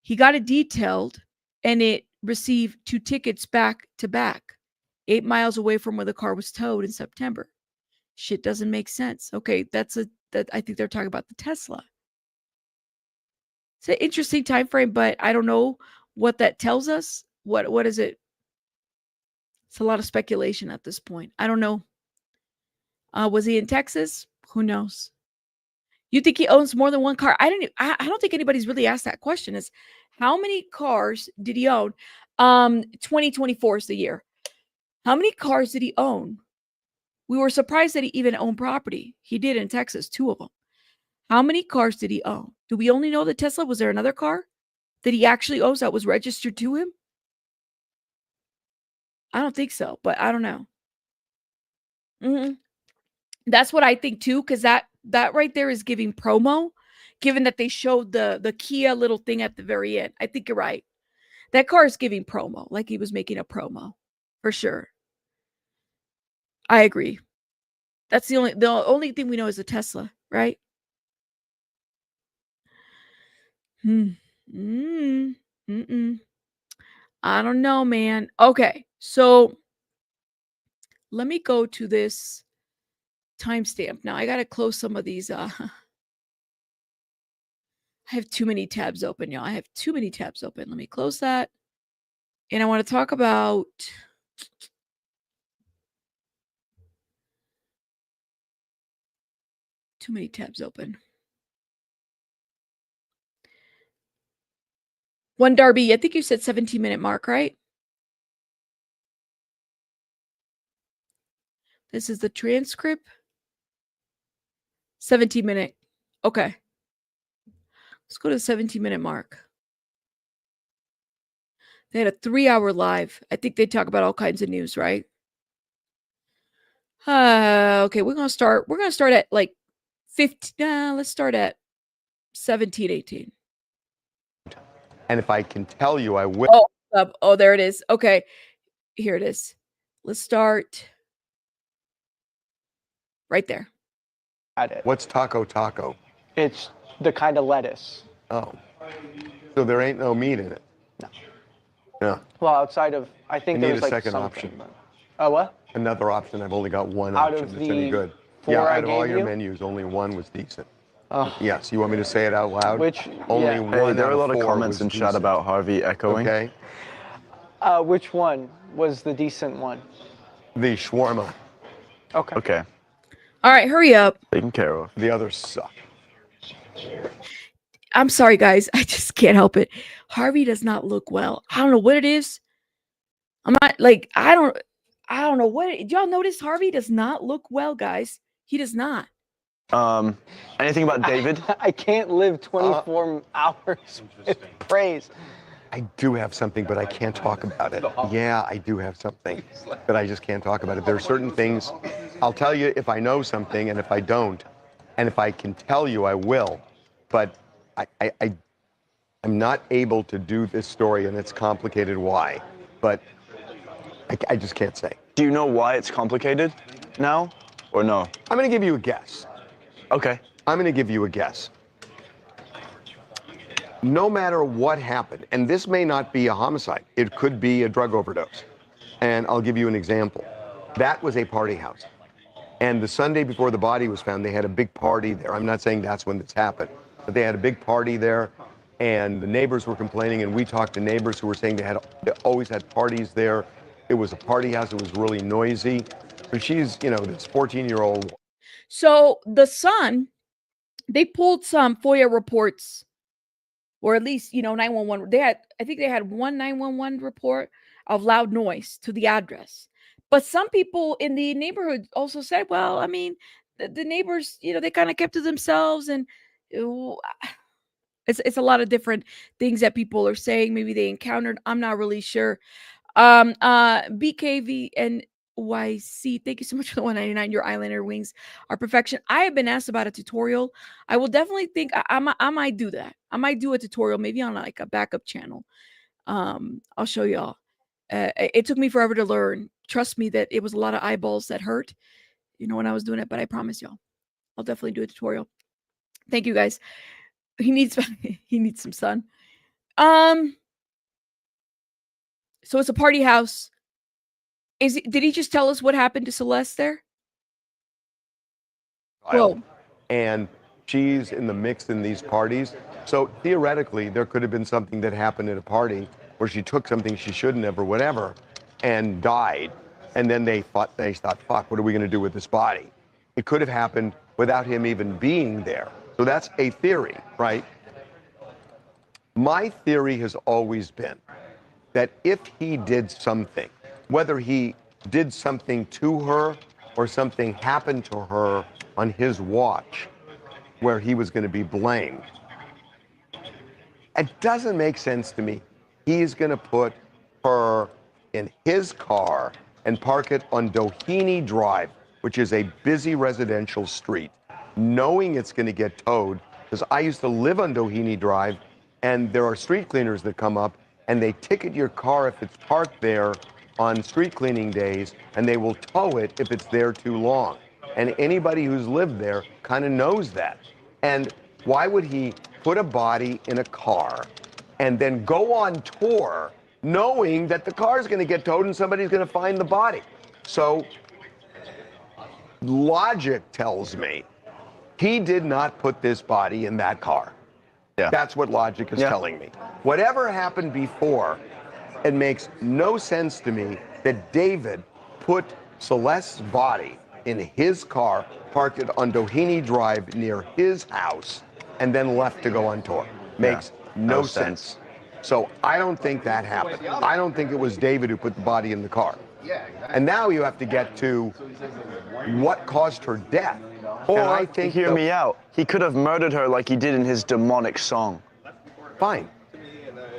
He got it detailed and it received 2 tickets back to back, 8 miles away from where the car was towed in September. Shit doesn't make sense. Okay, I think they're talking about the Tesla. It's an interesting time frame, but I don't know what that tells us. What is it? It's a lot of speculation at this point. I don't know. Was he in Texas? Who knows? You think he owns more than one car? I don't think anybody's really asked that question. Is how many cars did he own? 2024 is the year. How many cars did he own? We were surprised that he even owned property. He did in Texas, 2 of them. How many cars did he own? Do we only know the Tesla? Was there another car that he actually owns that was registered to him? I don't think so, but I don't know. That's what I think too, because that right there is giving promo, given that they showed the Kia little thing at the very end. I think you're right. That car is giving promo, like he was making a promo, for sure. I agree. That's the only thing we know is a Tesla, right? I don't know, man. Okay, so let me go to this timestamp. Now I gotta close some of these. I have too many tabs open, y'all. I have too many tabs open. Let me close that. And I want to talk about too many tabs open. One Darby, I think you said 17-minute mark, right? This is the transcript. 17-minute. Okay. Let's go to the 17-minute mark. They had a 3-hour live. I think they talk about all kinds of news, right? Okay, we're gonna start at like 15. Let's start at 17, 18. And if I can tell you, I will. Oh, there it is. Okay, here it is. Let's start right there. At it. What's taco taco? It's the kind of lettuce. Oh. So there ain't no meat in it? No. No. Well, outside of, I think there's like second something, option. But, oh, what? Another option. I've only got one Out option of that's any the good. 4 Yeah, I out of all gave your you? menus, only one was decent. Oh. Yes, you want me to say it out loud? Which, only yeah. one Hey, there are out a lot of 4 comments was in chat decent. about Harvey echoing. Okay. Which one was the decent one? The shawarma. Okay. Okay, All right, hurry up. taken care of. The others suck. I'm sorry, guys. I just can't help it. Harvey does not look well. I don't know what it is. I'm not like I don't know what. Did y'all notice Harvey does not look well, guys? He does not. Anything about David? I can't live 24 hours with praise. I do have something, but I can't talk about it. Yeah, I do have something, but I just can't talk about it. There are certain things I'll tell you if I know something, and if I don't, and if I can tell you, I will. But I'm not able to do this story, and it's complicated why. But I just can't say. Do you know why it's complicated now, or no? I'm going to give you a guess. Okay. I'm going to give you a guess. No matter what happened, and this may not be a homicide, it could be a drug overdose. And I'll give you an example. That was a party house. And the Sunday before the body was found, they had a big party there. I'm not saying that's when this happened, but they had a big party there, and the neighbors were complaining, and we talked to neighbors who were saying they always had parties there. It was a party house. It was really noisy. But she's, this 14-year-old. So the Sun, they pulled some FOIA reports, or at least 911. I think they had one 911 report of loud noise to the address. But some people in the neighborhood also said, well, I mean, the neighbors, they kind of kept to themselves, and it's a lot of different things that people are saying. Maybe they encountered. I'm not really sure. BKV and YC, thank you so much for the 199. Your eyeliner wings are perfection. I have been asked about a tutorial. I will definitely think I might do that. I might do a tutorial, maybe on like a backup channel. I'll show y'all. It took me forever to learn. Trust me that it was a lot of eyeballs that hurt, when I was doing it, but I promise y'all, I'll definitely do a tutorial. Thank you, guys. He needs some sun. So it's a party house. Did he just tell us what happened to Celeste there? Whoa. And she's in the mix in these parties. So theoretically, there could have been something that happened at a party where she took something she shouldn't have or whatever and died. And then they thought, fuck, what are we going to do with this body? It could have happened without him even being there. So that's a theory, right? My theory has always been that if he did something, whether he did something to her or something happened to her on his watch, where he was going to be blamed. It doesn't make sense to me. He's going to put her in his car and park it on Doheny Drive, which is a busy residential street, knowing it's going to get towed. Because I used to live on Doheny Drive, and there are street cleaners that come up, and they ticket your car if it's parked there on street cleaning days, and they will tow it if it's there too long. And anybody who's lived there kind of knows that. And why would he put a body in a car and then go on tour knowing that the car is going to get towed and somebody's going to find the body? So logic tells me he did not put this body in that car. Yeah. That's what logic is telling me. Whatever happened before, it makes no sense to me that David put Celeste's body in his car, parked it on Doheny Drive near his house, and then left to go on tour. Makes no sense. So I don't think that happened. I don't think it was David who put the body in the car. And now you have to get to what caused her death. Or, and I think hear me out, he could have murdered her like he did in his demonic song. Fine.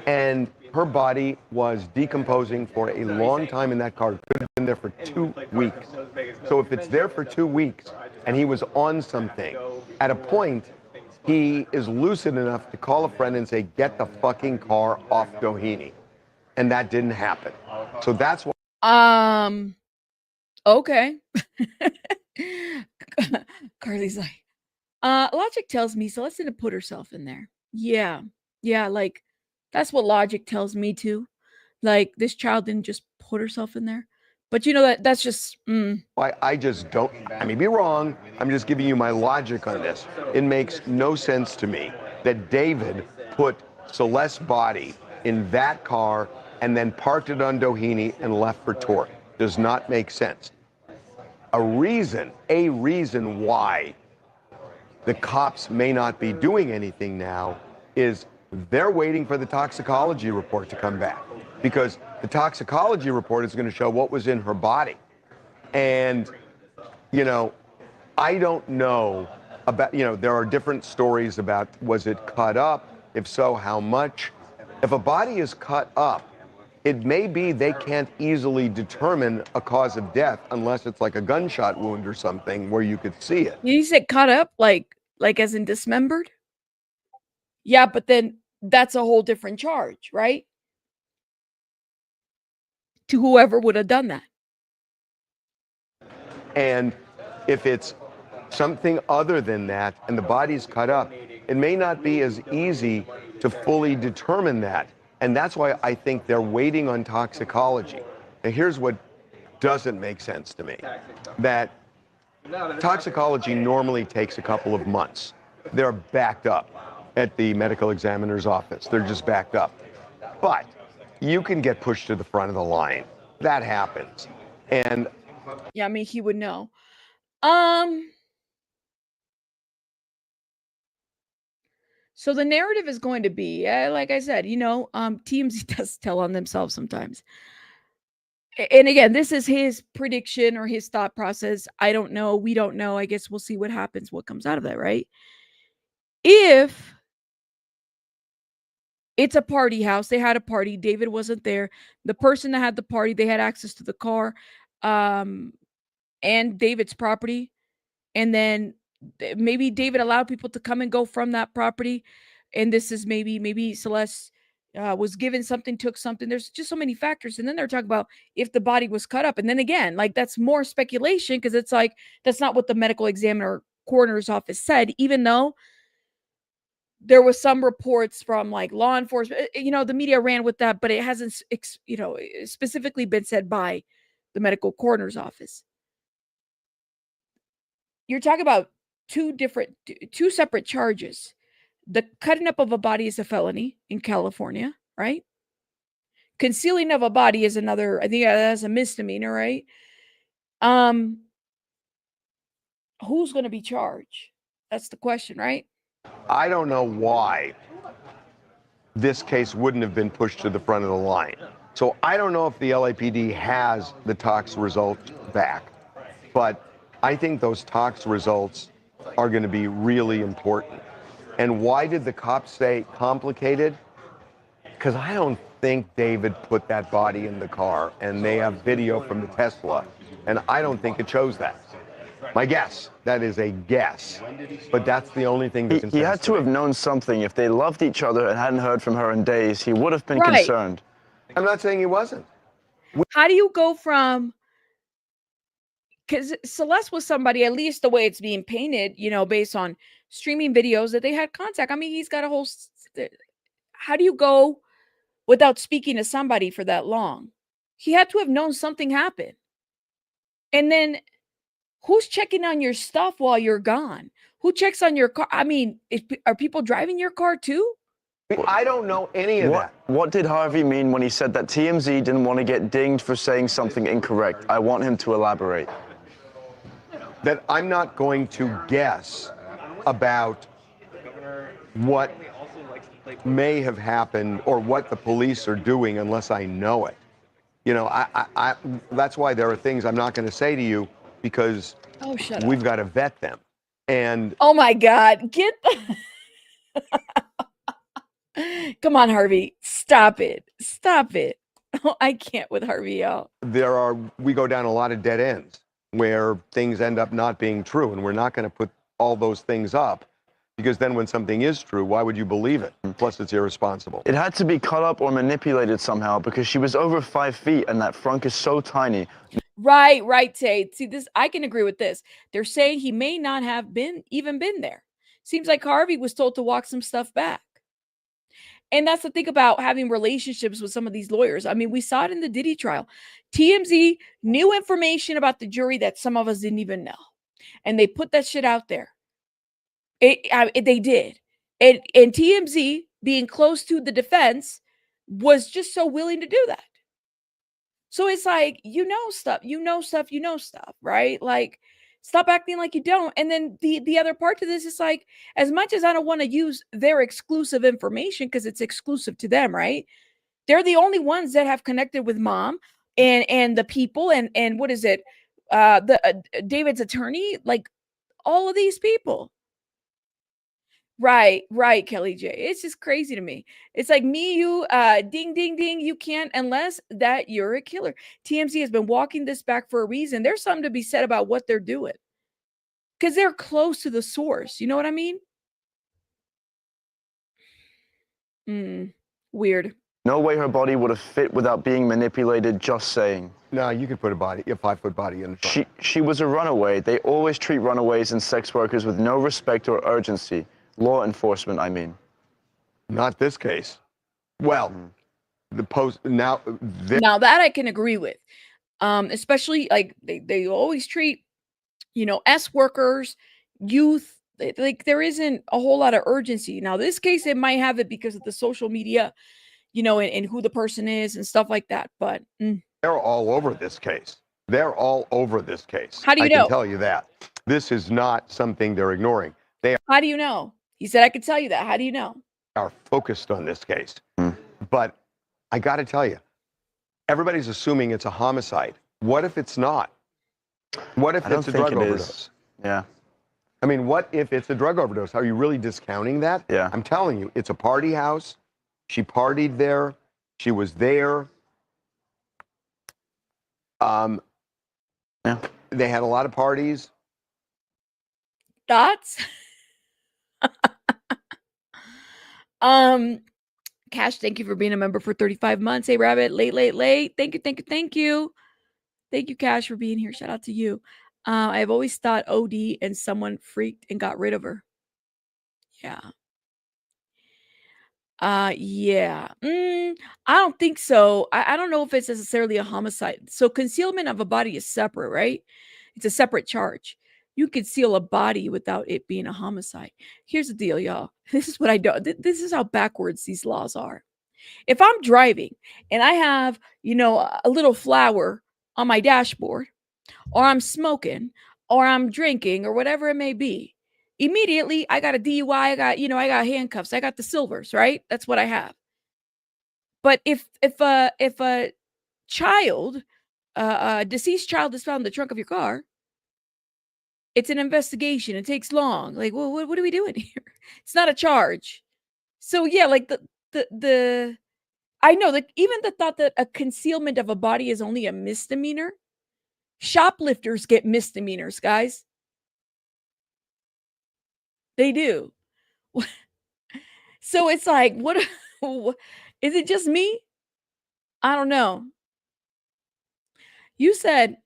And her body was decomposing for a long time in that car. It could have been there for 2 weeks. So if it's there for 2 weeks and he was on something, at a point, he is lucid enough to call a friend and say, get the fucking car off Doheny. And that didn't happen. So that's why. Okay. Carly's like, logic tells me Celeste didn't put herself in there. Yeah, like that's what logic tells me too. Like this child didn't just put herself in there. But you know that's just I just don't, I may be wrong, I'm just giving you my logic on this. It makes no sense to me that David put Celeste's body in that car and then parked it on Doheny and left for tour. Does not make sense. A reason why the cops may not be doing anything now is they're waiting for the toxicology report to come back, because the toxicology report is going to show what was in her body. And, you know, I don't know about, you know, there are different stories about, was it cut up? If so, how much? If a body is cut up, it may be they can't easily determine a cause of death unless it's like a gunshot wound or something where you could see it. You said cut up, like as in dismembered? Yeah, but then that's a whole different charge, right? To whoever would have done that. And if it's something other than that and the body's cut up, it may not be as easy to fully determine that. And that's why I think they're waiting on toxicology. And here's what doesn't make sense to me. That toxicology normally takes a couple of months. They're backed up at the medical examiner's office. They're just backed up. But you can get pushed to the front of the line. That happens. And yeah, I mean, he would know. So the narrative is going to be, like I said, you know, TMZ does tell on themselves sometimes. And again, this is his prediction or his thought process. I don't know. We don't know. I guess we'll see what happens, what comes out of that, right? If it's a party house, they had a party, David wasn't there. The person that had the party, they had access to the car and David's property. And then maybe David allowed people to come and go from that property. And this is maybe Celeste was given something, took something. There's just so many factors. And then they're talking about if the body was cut up. And then again, like that's more speculation, because it's like, that's not what the medical examiner coroner's office said, even though there was some reports from like law enforcement, you know, the media ran with that, but it hasn't, you know, specifically been said by the medical coroner's office. You're talking about two separate charges. The cutting up of a body is a felony in California, right? Concealing of a body is another, I think that's a misdemeanor, right? Who's going to be charged? That's the question, right? I don't know why this case wouldn't have been pushed to the front of the line. So I don't know if the LAPD has the tox results back, but I think those tox results are going to be really important. And why did the cops say complicated? Because I don't think David put that body in the car, and they have video from the Tesla, and I don't think it shows that. My guess. That is a guess. But that's the only thing that He had to have known something. If they loved each other and hadn't heard from her in days, he would have been concerned. I'm not saying he wasn't. How do you go from, because Celeste was somebody, at least the way it's being painted, based on streaming videos, that they had contact. I mean, he's got a whole, how do you go without speaking to somebody for that long? He had to have known something happened. And then who's checking on your stuff while you're gone? Who checks on your car? I mean, are people driving your car too? I don't know any of that. What did Harvey mean when he said that TMZ didn't want to get dinged for saying something incorrect? I want him to elaborate. That I'm not going to guess about what may have happened or what the police are doing unless I know it. That's why there are things I'm not going to say to you, because we've got to vet them. And oh my God, come on, Harvey, stop it. Oh, I can't with Harvey, y'all. We go down a lot of dead ends where things end up not being true, and we're not going to put all those things up, because then when something is true, why would you believe it? Plus, it's irresponsible. It had to be cut up or manipulated somehow, because she was over 5 feet and that frunk is so tiny. Right, Tate. See, this, I can agree with this. They're saying he may not have even been there. Seems like Harvey was told to walk some stuff back. And that's the thing about having relationships with some of these lawyers. I mean, we saw it in the Diddy trial. TMZ knew information about the jury that some of us didn't even know. And they put that shit out there. They did. And TMZ, being close to the defense, was just so willing to do that. So it's like, stuff, right? Like, stop acting like you don't. And then the other part to this is like, as much as I don't want to use their exclusive information because it's exclusive to them, right? They're the only ones that have connected with mom and the people and what is it? David's attorney, like all of these people. Right, Kelly J. It's just crazy to me. It's like me, you, ding, ding, ding. You can't unless that you're a killer. TMZ has been walking this back for a reason. There's something to be said about what they're doing because they're close to the source. You know what I mean? Weird. No way her body would have fit without being manipulated, just saying. No, you could put a 5-foot body in the front. She was a runaway. They always treat runaways and sex workers with no respect or urgency. Law enforcement, I mean. Not this case. Well, now that I can agree with. Especially like they always treat, S workers, youth, like there isn't a whole lot of urgency. Now, this case, it might have it because of the social media, and who the person is and stuff like that. But they're all over this case. How do you know? I can tell you that. This is not something they're ignoring. How do you know? He said I could tell you that. How do you know? Are focused on this case. But I got to tell you, everybody's assuming it's a homicide. What if it's not? What if it's a drug overdose? Yeah. I mean, what if it's a drug overdose? Are you really discounting that? Yeah. I'm telling you, it's a party house. She partied there. She was there. Yeah. They had a lot of parties. Thoughts? Cash, thank you for being a member for 35 months. Hey, Rabbit, late. Thank you. Thank you, Cash, for being here. Shout out to you. I've always thought OD and someone freaked and got rid of her. Yeah. Yeah. I don't think so. I don't know if it's necessarily a homicide. So concealment of a body is separate, right? It's a separate charge. You conceal a body without it being a homicide. Here's the deal, y'all. This is what I do. This is how backwards these laws are. If I'm driving and I have, a little flower on my dashboard, or I'm smoking, or I'm drinking, or whatever it may be, immediately I got a DUI. I got handcuffs. I got the silvers, right? That's what I have. But if a child, a deceased child is found in the trunk of your car, It's an investigation. It takes long. Like, well, what are we doing here? It's not a charge. So yeah, like the I know, like even the thought that a concealment of a body is only a misdemeanor. Shoplifters get misdemeanors, guys. They do. So it's like, what is it just me? I don't know. You said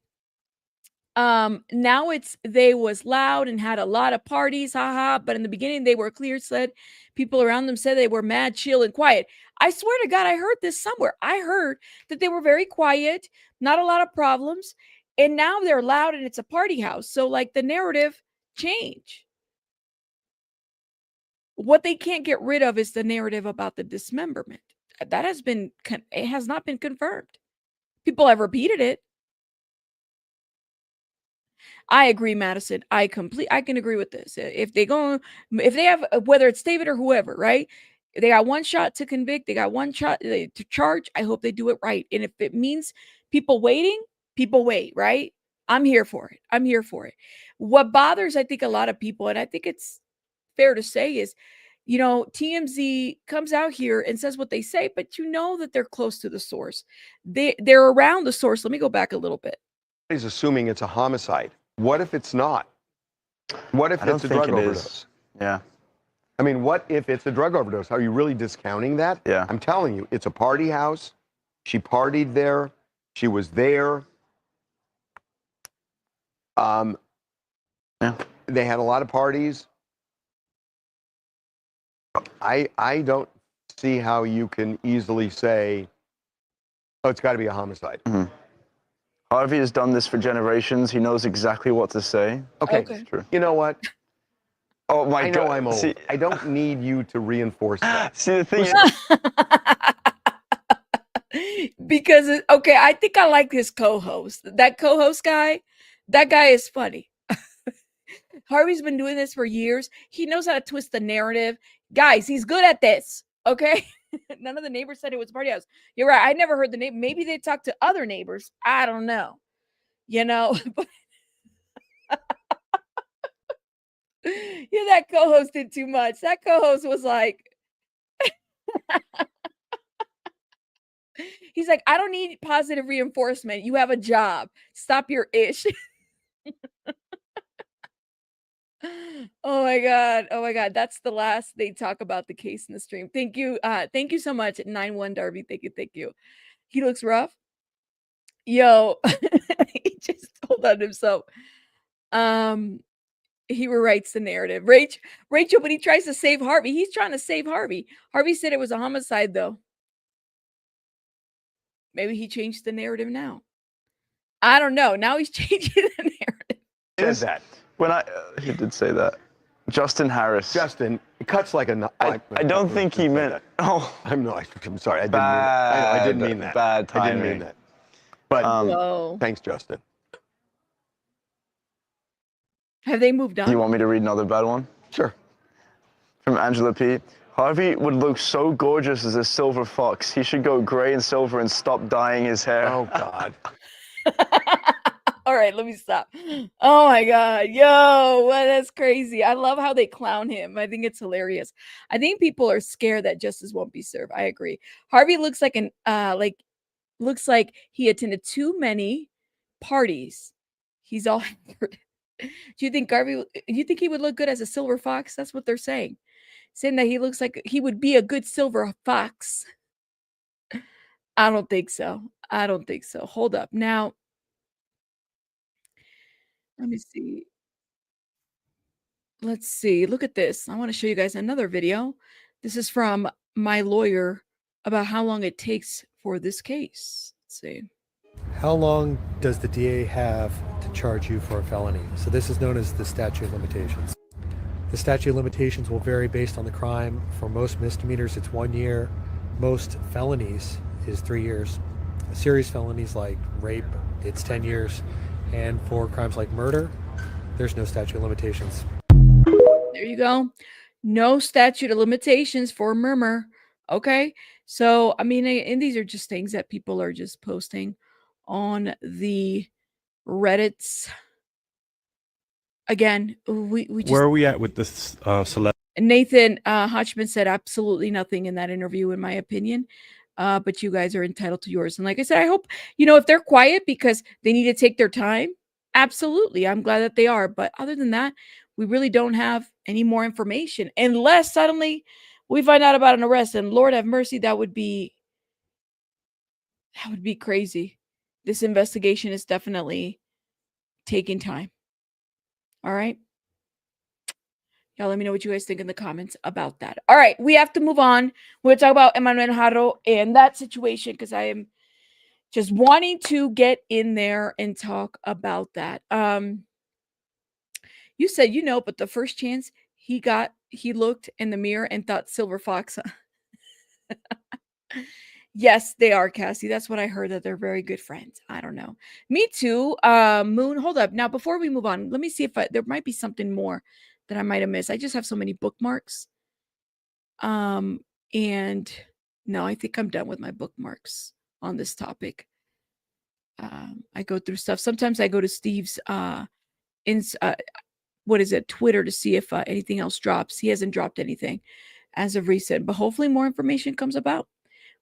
now it's they was loud and had a lot of parties, haha, but in the beginning they were clear, said people around them said they were mad, chill, and quiet. I swear to God, I heard this somewhere. I heard that they were very quiet, not a lot of problems, and now they're loud and it's a party house. So like the narrative change. What they can't get rid of is the narrative about the dismemberment. That has been it has not been confirmed. People have repeated it. I agree, Madison. I can agree with this. If they have whether it's David or whoever, right? They got one shot to convict. They got one shot to charge. I hope they do it right. And if it means people waiting, people wait, right? I'm here for it. I'm here for it. What bothers, I think, a lot of people, and I think it's fair to say, is TMZ comes out here and says what they say, but you know that they're close to the source. They're around the source. Let me go back a little bit. He's assuming it's a homicide. What if it's not? What if it's a drug overdose? Yeah. I mean, what if it's a drug overdose? Are you really discounting that? Yeah. I'm telling you, it's a party house. She partied there. She was there. Yeah. They had a lot of parties. I don't see how you can easily say, oh, it's got to be a homicide. Mm-hmm. Harvey has done this for generations. He knows exactly what to say. Okay. It's true. You know what? Oh my God! I know I'm old. See, I don't need you to reinforce that. see the thing. Because okay, I think I like his co-host. That co-host guy, that guy is funny. Harvey's been doing this for years. He knows how to twist the narrative. Guys, he's good at this. Okay. None of the neighbors said it was a party house. You're right. I never heard the name. Maybe they talked to other neighbors. I don't know. But yeah, that co-host did too much. That co-host was like, he's like, I don't need positive reinforcement. You have a job. Stop your ish. Oh my God. That's the last they talk about the case in the stream. Thank you. Thank you so much. 9-1 Darby. Thank you. He looks rough. Yo, he just told on himself. He rewrites the narrative. Rachel, but he tries to save Harvey. He's trying to save Harvey. Harvey said it was a homicide, though. Maybe he changed the narrative now. I don't know. Now he's changing the narrative. Says that. He did say that. Justin Harris. Justin, it cuts like a. I don't think he meant. That. Oh, I'm sorry. I didn't mean that. Bad timing. I didn't mean that. But thanks, Justin. Have they moved on? You want me to read another bad one? Sure. From Angela P. Harvey would look so gorgeous as a silver fox. He should go gray and silver and stop dyeing his hair. Oh, God. All right, let me stop. Oh my God. Yo, that's crazy. I love how they clown him. I think it's hilarious. I think people are scared that justice won't be served. I agree. Harvey looks like looks like he attended too many parties. He's all Do you think he would look good as a silver fox? That's what they're saying. Saying that he looks like he would be a good silver fox. I don't think so. Hold up. Now, let me see. Let's see. Look at this. I want to show you guys another video. This is from my lawyer about how long it takes for this case. Let's see. How long does the DA have to charge you for a felony? So this is known as the statute of limitations. The statute of limitations will vary based on the crime. For most misdemeanors, it's 1 year. Most felonies is 3 years. Serious felonies like rape, it's 10 years. And for crimes like murder, there's no statute of limitations. There you go. No statute of limitations for murder. Okay. So, I mean, and these are just things that people are just posting on the Reddits. again, we just. Where are we at with this Celeste? Nathan Hodgman said absolutely nothing in that interview, in my opinion. But you guys are entitled to yours. And like I said, I hope, if they're quiet because they need to take their time, absolutely. I'm glad that they are. But other than that, we really don't have any more information unless suddenly we find out about an arrest. And Lord have mercy, that would be crazy. This investigation is definitely taking time. All right. Y'all let me know what you guys think in the comments about that. All right, we have to move on. We'll talk about Emmanuel Haro and that situation because I am just wanting to get in there and talk about that. You said, but the first chance he got, he looked in the mirror and thought Silver Fox. Yes, they are, Cassie. That's what I heard, that they're very good friends. I don't know. Me too. Moon, hold up. Now, before we move on, let me see if there might be something more that I might have missed. I just have so many bookmarks. And no, I think I'm done with my bookmarks on this topic. I go through stuff. Sometimes I go to Steve's Twitter to see if anything else drops. He hasn't dropped anything as of recent, but hopefully more information comes about.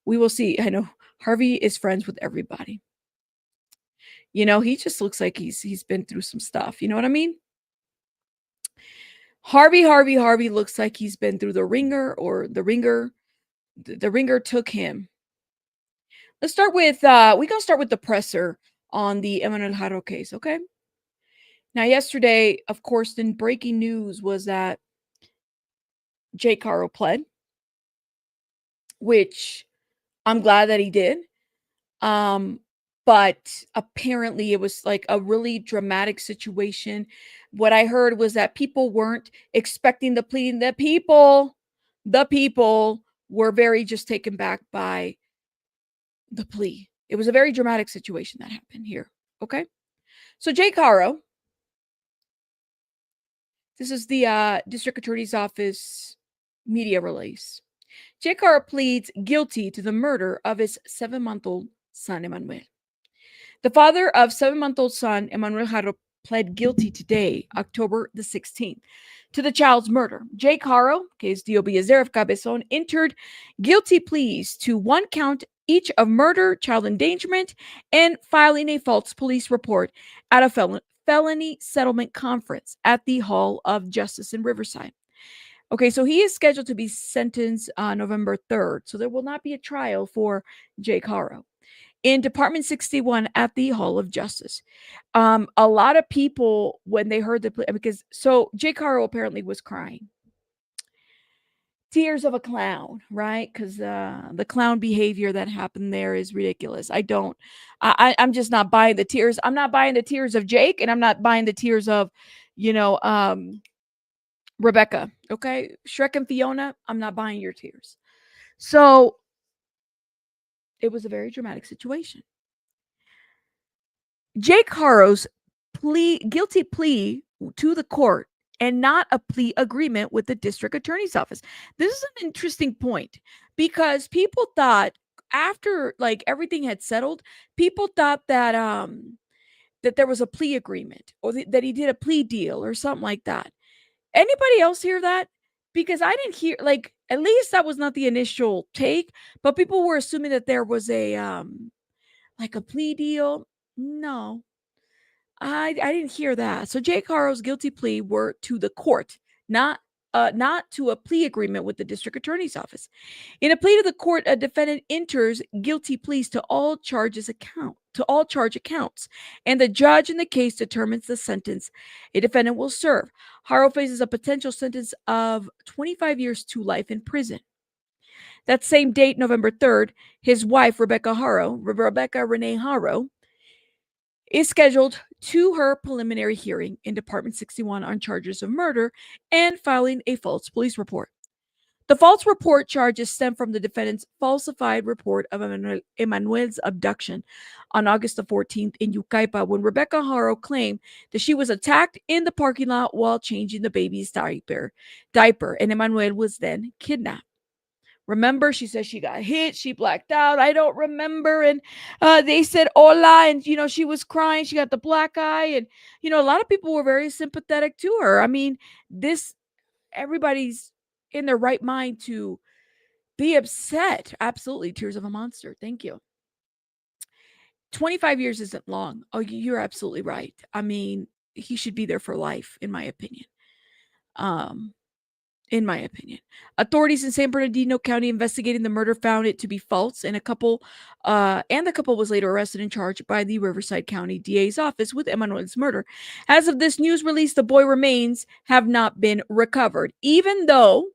We will see. I know Harvey is friends with everybody. He just looks like he's been through some stuff. You know what I mean? Harvey looks like he's been through the ringer, or the ringer took him. Let's start with we're gonna start with the presser on the Emmanuel Haro case, okay? Now, yesterday, of course, the breaking news was that Jake Haro pled, which I'm glad that he did. But apparently it was like a really dramatic situation. What I heard was that people weren't expecting the plea. The people were very just taken back by the plea. It was a very dramatic situation that happened here. Okay. So Jake Haro, this is the District Attorney's Office media release. Jake Haro pleads guilty to the murder of his 7-month-old son, Emmanuel. The father of 7-month-old son, Emmanuel Haro, pled guilty today, October the 16th, to the child's murder. Jake Haro, que es Dio Biazeref Cabezon, entered guilty pleas to 1 count each of murder, child endangerment, and filing a false police report at a felony settlement conference at the Hall of Justice in Riverside. Okay, so he is scheduled to be sentenced on November 3rd. So there will not be a trial for Jake Haro in Department 61 at the Hall of Justice. A lot of people, when they heard so Jake Haro apparently was crying. Tears of a clown, right? Because the clown behavior that happened there is ridiculous. I'm just not buying the tears. I'm not buying the tears of Jake, and I'm not buying the tears of, Rebecca. Okay, Shrek and Fiona, I'm not buying your tears. So it was a very dramatic situation. Jake Haro's guilty plea to the court, and not a plea agreement with the district attorney's office. This is an interesting point, because people thought after everything had settled, people thought that that there was a plea agreement, or that he did a plea deal or something like that. Anybody else hear that? Because I didn't hear, at least that was not the initial take, but people were assuming that there was a a plea deal. No, I didn't hear that. So Jake Haro's guilty plea were to the court, not to a plea agreement with the district attorney's office. In a plea to the court, a defendant enters guilty pleas to all charge accounts, and the judge in the case determines the sentence a defendant will serve. Haro faces a potential sentence of 25 years to life in prison. That same date, November 3rd, his wife, Rebecca Renee Haro, is scheduled to her preliminary hearing in Department 61 on charges of murder and filing a false police report. The false report charges stem from the defendant's falsified report of Emmanuel's abduction on August the 14th in Yucaipa, when Rebecca Haro claimed that she was attacked in the parking lot while changing the baby's diaper, and Emmanuel was then kidnapped. Remember, she said she got hit. She blacked out. I don't remember. And they said hola. And, she was crying. She got the black eye. And, a lot of people were very sympathetic to her. I mean, everybody's in their right mind to be upset. Absolutely. Tears of a monster. Thank you. 25 years isn't long. Oh, you're absolutely right. I mean, he should be there for life, in my opinion. Authorities in San Bernardino County investigating the murder found it to be false, and the couple was later arrested and charged by the Riverside County DA's office with Emmanuel's murder. As of this news release, the boy remains have not been recovered, even though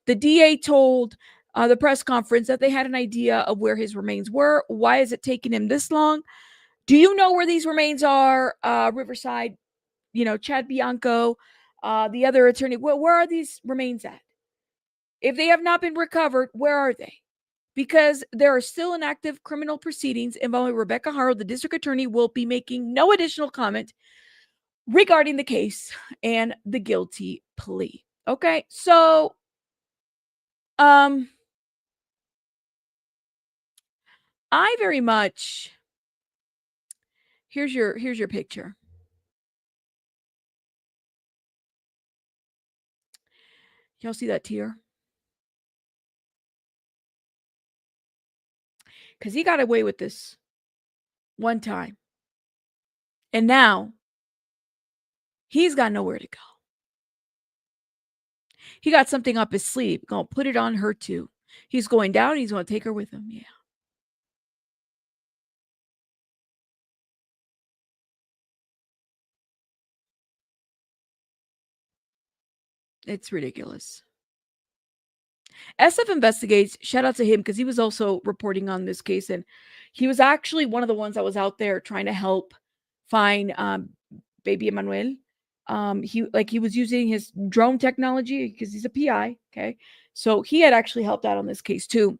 the DA told the press conference that they had an idea of where his remains were. Why is it taking him this long? Do you know where these remains are? Riverside, Chad Bianco, the other attorney. Where are these remains at? If they have not been recovered, where are they? Because there are still inactive criminal proceedings involving Rebecca Haro. The district attorney will be making no additional comment regarding the case and the guilty plea. Okay, so I very much here's your picture. Y'all see that tear? Because he got away with this one time. And now he's got nowhere to go. He got something up his sleeve. Gonna put it on her too. He's going down. He's going to take her with him. Yeah. It's ridiculous. SF Investigates, shout out to him because he was also reporting on this case, and he was actually one of the ones that was out there trying to help find baby Emmanuel. He was using his drone technology because he's a PI. Okay, so he had actually helped out on this case too.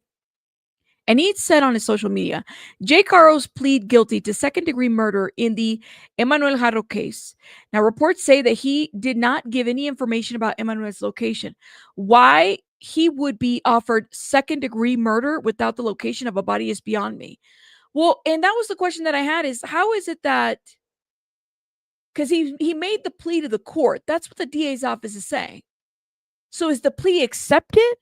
And he said on his social media, Jake Haro's plead guilty to second-degree murder in the Emmanuel Haro case. Now, reports say that he did not give any information about Emmanuel's location. Why he would be offered second-degree murder without the location of a body is beyond me. Well, and that was the question that I had is, how is it that, because he made the plea to the court. That's what the DA's office is saying. So is the plea accepted?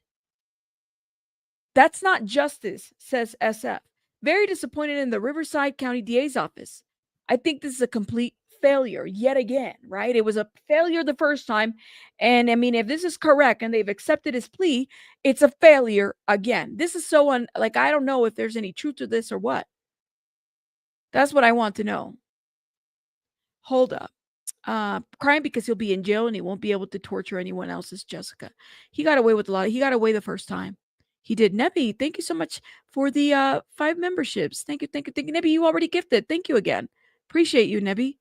That's not justice, says SF. Very disappointed in the Riverside County DA's office. I think this is a complete failure yet again, right? It was a failure the first time. And I mean, if this is correct and they've accepted his plea, it's a failure again. This is so I don't know if there's any truth to this or what. That's what I want to know. Hold up. Crying because he'll be in jail and he won't be able to torture anyone else is Jessica. He got away with a lot. He got away the first time. He did. Nebby, thank you so much for the 5 memberships. Thank you. Nebby, you already gifted. Thank you again. Appreciate you, Nebby.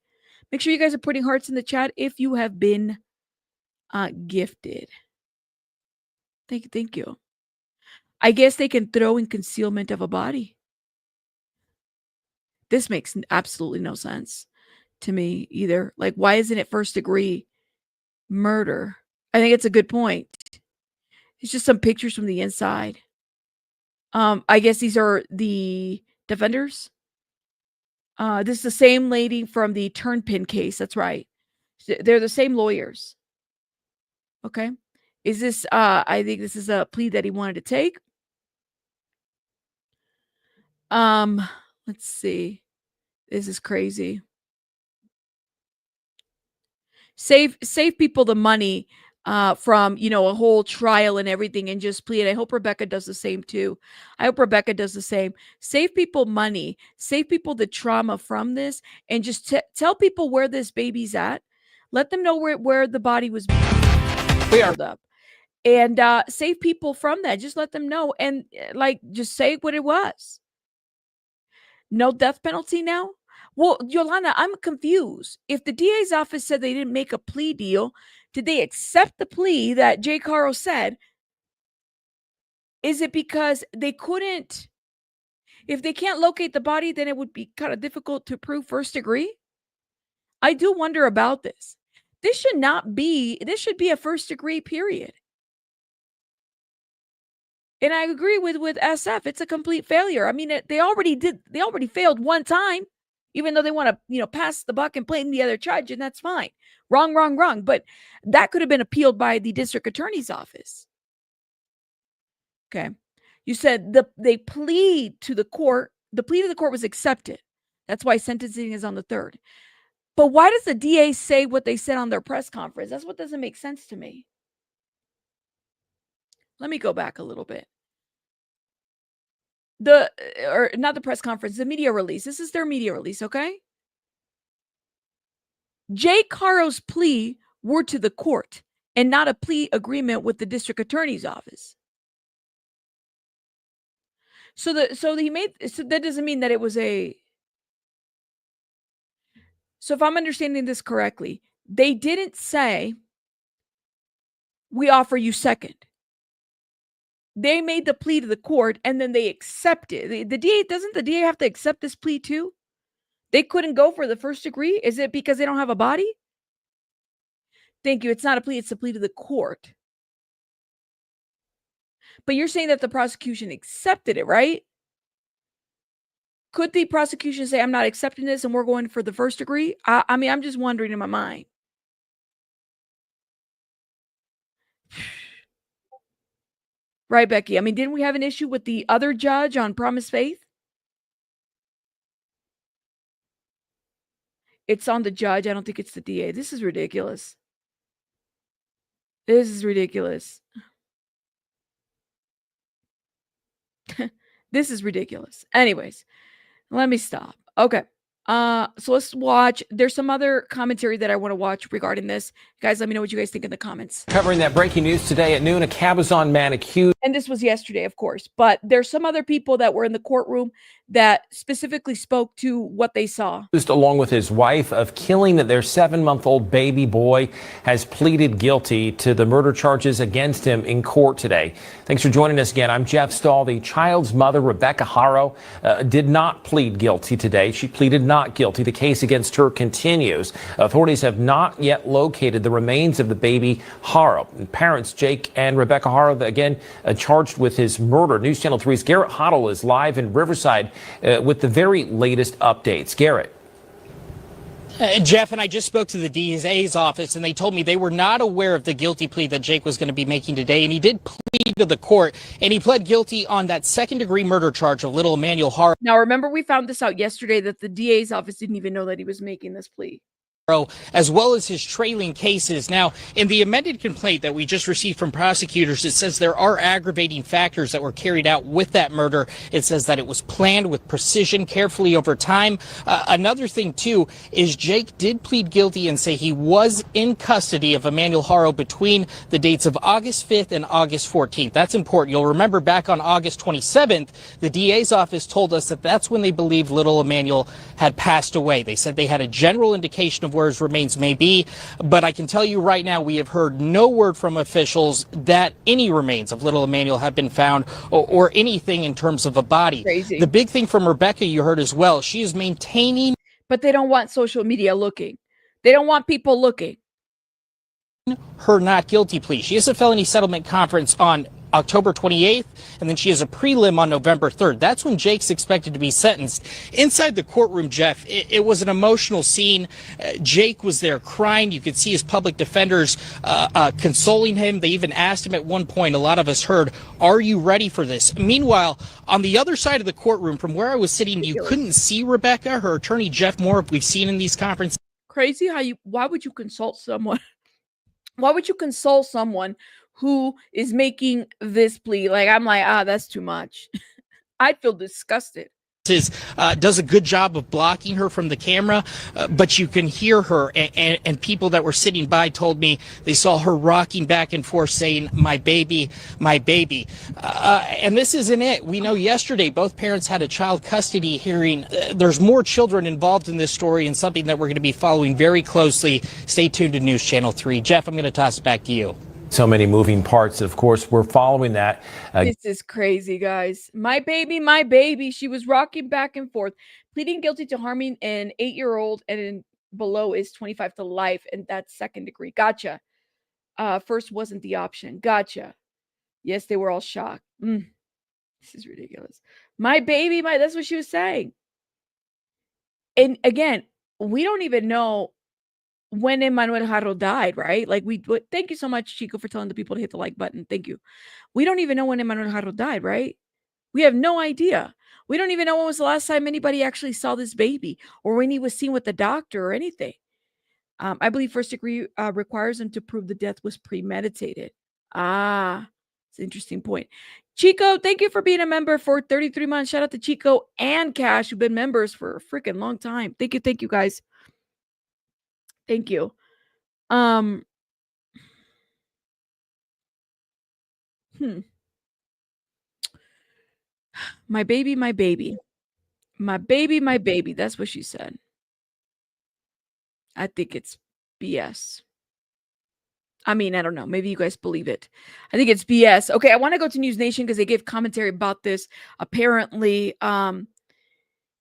Make sure you guys are putting hearts in the chat if you have been gifted. Thank you. I guess they can throw in concealment of a body. This makes absolutely no sense to me either. Like, why isn't it first degree murder? I think it's a good point. It's just some pictures from the inside. I guess these are the defenders. This is the same lady from the Turnpin case. That's right. They're the same lawyers. Okay. Is this, I think this is a plea that he wanted to take. Let's see. This is crazy. Save people the money from, a whole trial and everything and just plead. I hope Rebecca does the same too. I hope Rebecca does the same. Save people money, save people the trauma from this, and just tell people where this baby's at. Let them know where the body was held up. And save people from that. Just let them know. And just say what it was. No death penalty now? Well, Yolanda, I'm confused. If the DA's office said they didn't make a plea deal, did they accept the plea that Jake Haro said? Is it because they couldn't? If they can't locate the body, then it would be kind of difficult to prove first degree. I do wonder about this. This should be a first degree period. And I agree with SF. It's a complete failure. I mean, they already failed one time, even though they want to, pass the buck and blame the other judge, and that's fine. Wrong, wrong, wrong. But that could have been appealed by the district attorney's office. Okay. You said they plead to the court. The plea to the court was accepted. That's why sentencing is on the 3rd. But why does the DA say what they said on their press conference? That's what doesn't make sense to me. Let me go back a little bit. Or not the press conference, the media release. This is their media release, okay? Jake Haro's plea were to the court and not a plea agreement with the district attorney's office. So that doesn't mean that it was a. So if I'm understanding this correctly, they didn't say, we offer you second. They made the plea to the court and then they accepted. The DA, doesn't the DA have to accept this plea too? They couldn't go for the first degree? Is it because they don't have a body? Thank you. It's not a plea. It's a plea to the court. But you're saying that the prosecution accepted it, right? Could the prosecution say, I'm not accepting this and we're going for the first degree? I mean, I'm just wondering in my mind. Right, Becky? I mean, didn't we have an issue with the other judge on Promise Faith? It's on the judge. I don't think it's the DA. This is ridiculous. This is ridiculous. This is ridiculous. Anyways, let me stop. Okay. So let's watch. There's some other commentary that I want to watch regarding this. Guys, let me know what you guys think in the comments. Covering that breaking news today at noon, a Cabazon man accused. And this was yesterday, of course, but there's some other people that were in the courtroom that specifically spoke to what they saw. Along with his wife, of killing their 7-month-old baby boy, has pleaded guilty to the murder charges against him in court today. Thanks for joining us again. I'm Jeff Stahl. The child's mother, Rebecca Haro, did not plead guilty today. She pleaded not guilty. The case against her continues. Authorities have not yet located the remains of the baby Haro. Parents Jake and Rebecca Haro, again, charged with his murder. News Channel 3's Garrett Hoddle is live in Riverside with the very latest updates. Garrett. Jeff, and I just spoke to the DA's office, and they told me they were not aware of the guilty plea that Jake was going to be making today, and he did plead to the court, and he pled guilty on that second-degree murder charge of little Emmanuel Haro. Now, remember, we found this out yesterday that the DA's office didn't even know that he was making this plea, as well as his trailing cases. Now, in the amended complaint that we just received from prosecutors, it says there are aggravating factors that were carried out with that murder. It says that it was planned with precision, carefully over time. Another thing, too, is Jake did plead guilty and say he was in custody of Emmanuel Haro between the dates of August 5th and August 14th. That's important. You'll remember back on August 27th, the DA's office told us that that's when they believed little Emmanuel had passed away. They said they had a general indication of where his remains may be, but I can tell you right now, we have heard no word from officials that any remains of little Emmanuel have been found or anything in terms of a body. Crazy. The big thing from Rebecca you heard as well, she is maintaining. But they don't want social media looking. They don't want people looking. Her not guilty plea. She has a felony settlement conference on October 28th, and then she has a prelim on November 3rd. That's when Jake's expected to be sentenced. Inside the courtroom, Jeff, it was an emotional scene. Jake was there crying. You could see his public defenders consoling him. They even asked him at one point, a lot of us heard, are you ready for this? Meanwhile, on the other side of the courtroom, from where I was sitting, you couldn't see Rebecca. Her attorney, Jeff Moore, we've seen in these conferences. Crazy how why would you consult someone? Why would you console someone who is making this plea? Like, I'm like, that's too much. I'd feel disgusted. Does a good job of blocking her from the camera, but you can hear her, and people that were sitting by told me they saw her rocking back and forth saying, my baby, my baby. And this isn't it. We know yesterday both parents had a child custody hearing. There's more children involved in this story, and something that we're going to be following very closely. Stay tuned to News Channel 3. Jeff, I'm going to toss it back to you. So many moving parts. Of course, we're following that. This is crazy, guys. My baby, my baby. She was rocking back and forth, pleading guilty to harming an 8-year-old, and below is 25 to life, and that's second degree. Gotcha. First wasn't the option. Gotcha. Yes, they were all shocked. This is ridiculous. My baby, that's what she was saying. And again, we don't even know when Emmanuel Haro died, right? Like thank you so much, Chico, for telling the people to hit the like button. Thank you. We don't even know when Emmanuel Haro died, right? We have no idea. We don't even know when was the last time anybody actually saw this baby or when he was seen with the doctor or anything. I believe first degree requires them to prove the death was premeditated. It's an interesting point. Chico, thank you for being a member for 33 months. Shout out to Chico and Cash, who've been members for a freaking long time. Thank you, guys. Thank you. My baby, my baby. My baby, my baby. That's what she said. I think it's BS. I mean, I don't know. Maybe you guys believe it. I think it's BS. Okay, I want to go to News Nation because they gave commentary about this. Apparently,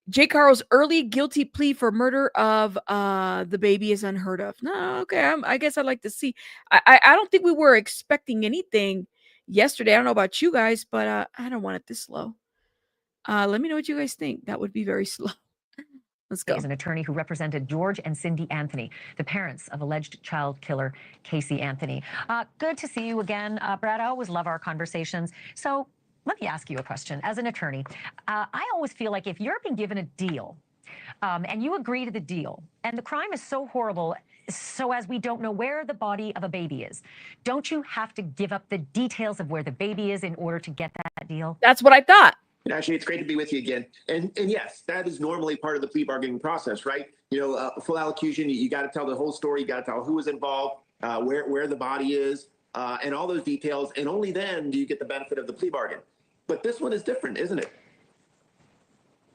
Jake Haro's early guilty plea for murder of the baby is unheard of. No, okay. I guess I'd like to see. I don't think we were expecting anything yesterday. I don't know about you guys, but I don't want it this slow. Let me know what you guys think. That would be very slow. Let's go. Is an attorney who represented George and Cindy Anthony, the parents of alleged child killer Casey Anthony. Good to see you again, Brad. I always love our conversations. So let me ask you a question. As an attorney, I always feel like if you're being given a deal and you agree to the deal and the crime is so horrible, so as we don't know where the body of a baby is, don't you have to give up the details of where the baby is in order to get that deal? That's what I thought. Actually, it's great to be with you again. And yes, that is normally part of the plea bargaining process, right? You know, full allocution, you got to tell the whole story. You got to tell who was involved, where the body is, and all those details. And only then do you get the benefit of the plea bargain. But this one is different, isn't it?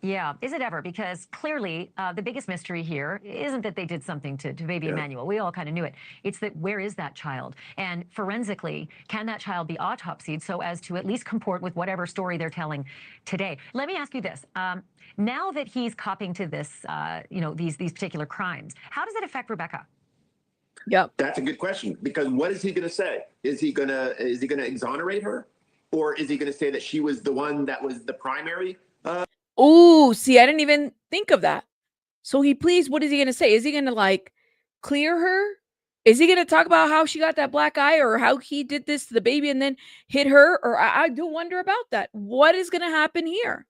Yeah, is it ever? Because clearly the biggest mystery here isn't that they did something to baby Emmanuel. We all kind of knew it. It's that where is that child? And forensically, can that child be autopsied so as to at least comport with whatever story they're telling today? Let me ask you this. Now that he's copping to this, these particular crimes, how does it affect Rebecca? Yep. That's a good question, because what is he going to say? Is he going to exonerate her? Or is he going to say that she was the one that was the primary? Oh, see, I didn't even think of that. So he pleads, what is he going to say? Is he going to like clear her? Is he going to talk about how she got that black eye or how he did this to the baby and then hit her? Or I do wonder about that. What is going to happen here?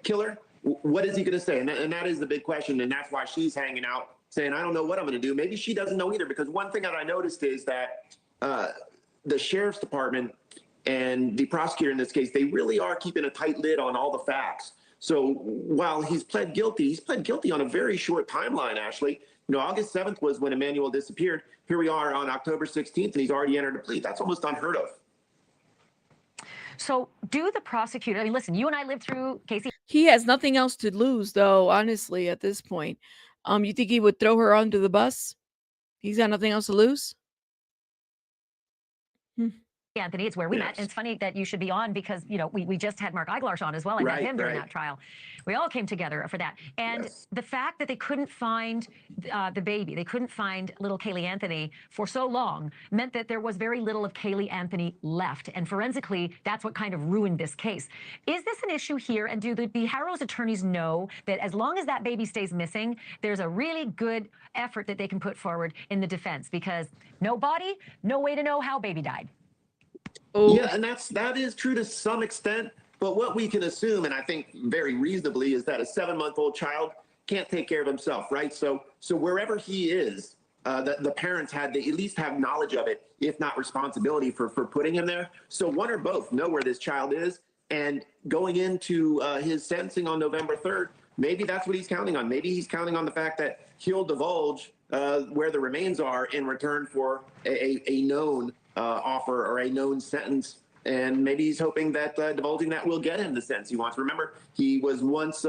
Killer, what is he going to say? And that is the big question. And that's why she's hanging out saying, I don't know what I'm going to do. Maybe she doesn't know either, because one thing that I noticed is that the sheriff's department and the prosecutor in this case, they really are keeping a tight lid on all the facts. So while he's pled guilty on a very short timeline, Ashley. You know, August 7th was when Emmanuel disappeared. Here we are on October 16th, and he's already entered a plea. That's almost unheard of. So do the prosecutor, I mean, listen, you and I lived through Casey. He has nothing else to lose, though, honestly, at this point. You think he would throw her onto the bus? He's got nothing else to lose? Anthony, it's where we met. And it's funny that you should be on because, you know, we just had Mark Eiglarsh on as well. I met him during that trial. We all came together for that. And the fact that they couldn't find the baby, they couldn't find little Kaylee Anthony for so long meant that there was very little of Kaylee Anthony left. And forensically, that's what kind of ruined this case. Is this an issue here? And do the Haro's attorneys know that as long as that baby stays missing, there's a really good effort that they can put forward in the defense? Because no body, no way to know how baby died. Yeah, and that is true to some extent. But what we can assume, and I think very reasonably, is that a 7-month-old child can't take care of himself, right? So wherever he is, the parents had to at least have knowledge of it, if not responsibility for putting him there. So one or both know where this child is. And going into his sentencing on November 3rd, maybe that's what he's counting on. Maybe he's counting on the fact that he'll divulge where the remains are in return for a known offer or a known sentence. And maybe he's hoping that divulging that will get him the sentence he wants. Remember, he was once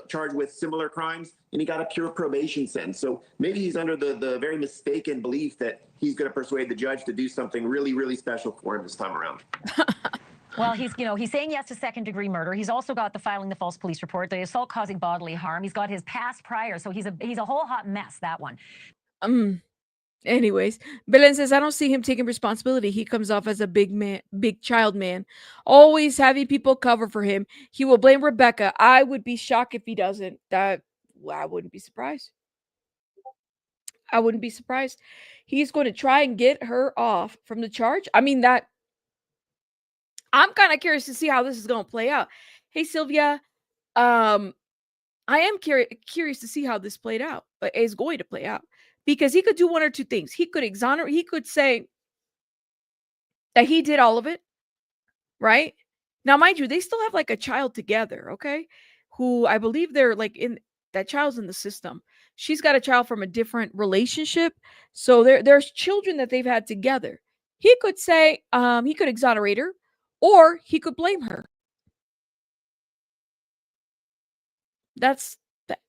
charged with similar crimes and he got a pure probation sentence. So maybe he's under the very mistaken belief that he's going to persuade the judge to do something really, really special for him this time around. Well, he's saying yes to second-degree murder. He's also got the filing the false police report, the assault causing bodily harm. He's got his past prior. So he's a whole hot mess, that one. Anyways, Belen says, I don't see him taking responsibility. He comes off as a big child man, always having people cover for him. He will blame Rebecca. I would be shocked if he doesn't. I wouldn't be surprised. I wouldn't be surprised. He's going to try and get her off from the charge. I mean, I'm kind of curious to see how this is going to play out. Hey, Sylvia. I am curious to see how this played out, but is going to play out, because he could do one or two things. He could exonerate. He could say that he did all of it, right? Now, mind you, they still have like a child together, okay? Who I believe they're like that child's in the system. She's got a child from a different relationship, so there's children that they've had together. He could say he could exonerate her, or he could blame her. That's that.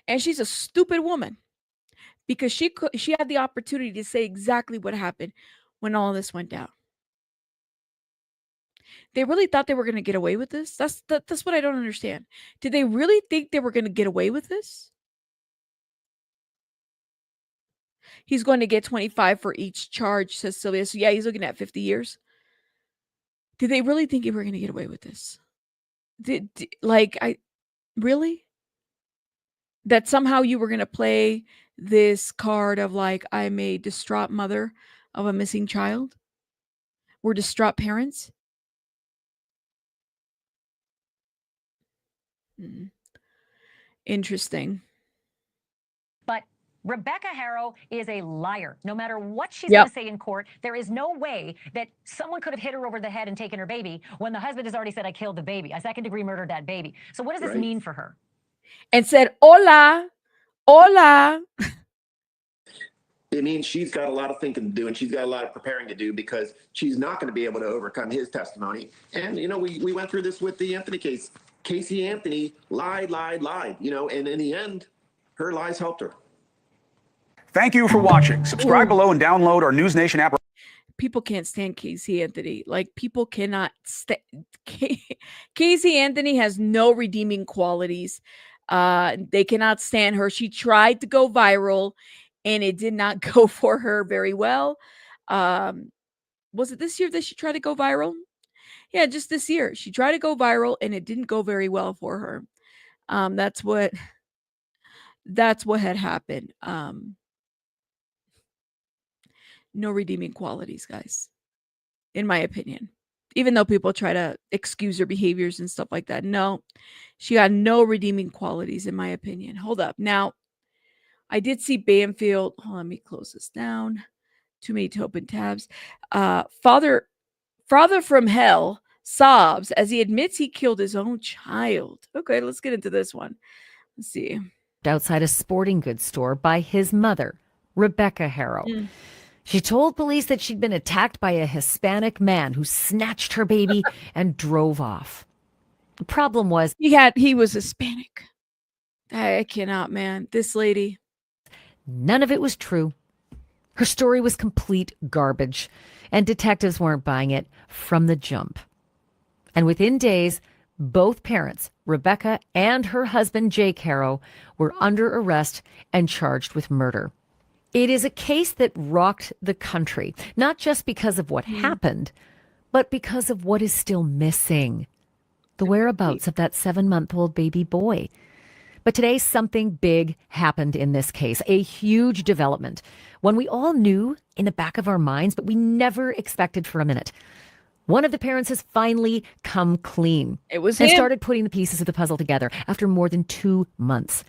And she's a stupid woman, because she had the opportunity to say exactly what happened when all this went down. They really thought they were going to get away with this? That's what I don't understand. Did they really think they were going to get away with this? He's going to get 25 for each charge, says Sylvia. So yeah, he's looking at 50 years. Did they really think they were going to get away with this? Really? That somehow you were going to play this card of like, I'm a distraught mother of a missing child? We're distraught parents? Interesting. But Rebecca Haro is a liar. No matter what she's going to say in court, there is no way that someone could have hit her over the head and taken her baby when the husband has already said, I killed the baby. I second-degree murdered that baby. So what does this mean for her? And said, hola, hola. It means she's got a lot of thinking to do, and she's got a lot of preparing to do, because she's not going to be able to overcome his testimony. And, we went through this with the Anthony case. Casey Anthony lied, and in the end, her lies helped her. Thank you for watching. Subscribe below and download our News Nation app. People can't stand Casey Anthony. Like, people cannot stand. Casey Anthony has no redeeming qualities. They cannot stand her. She tried to go viral, and it did not go for her very well. Was it this year that she tried to go viral? Yeah, just this year. She tried to go viral, and it didn't go very well for her. That's what had happened. No redeeming qualities, guys, in my opinion. Even though people try to excuse her behaviors and stuff like that. No, she had no redeeming qualities, in my opinion. Hold up. Now, I did see Banfield. Hold on, let me close this down. Too many to open tabs. Father from hell sobs as he admits he killed his own child. Okay, let's get into this one. Let's see. Outside a sporting goods store by his mother, Rebecca Haro. She told police that she'd been attacked by a Hispanic man who snatched her baby and drove off. The problem was he was Hispanic. I cannot, man. This lady. None of it was true. Her story was complete garbage, and detectives weren't buying it from the jump. And within days, both parents, Rebecca and her husband, Jake Haro, were under arrest and charged with murder. It is a case that rocked the country, not just because of what happened, but because of what is still missing. The whereabouts of that 7-month-old baby boy. But today, something big happened in this case, a huge development, one we all knew in the back of our minds, but we never expected for a minute. One of the parents has finally come clean. It was and him. Started putting the pieces of the puzzle together after more than 2 months.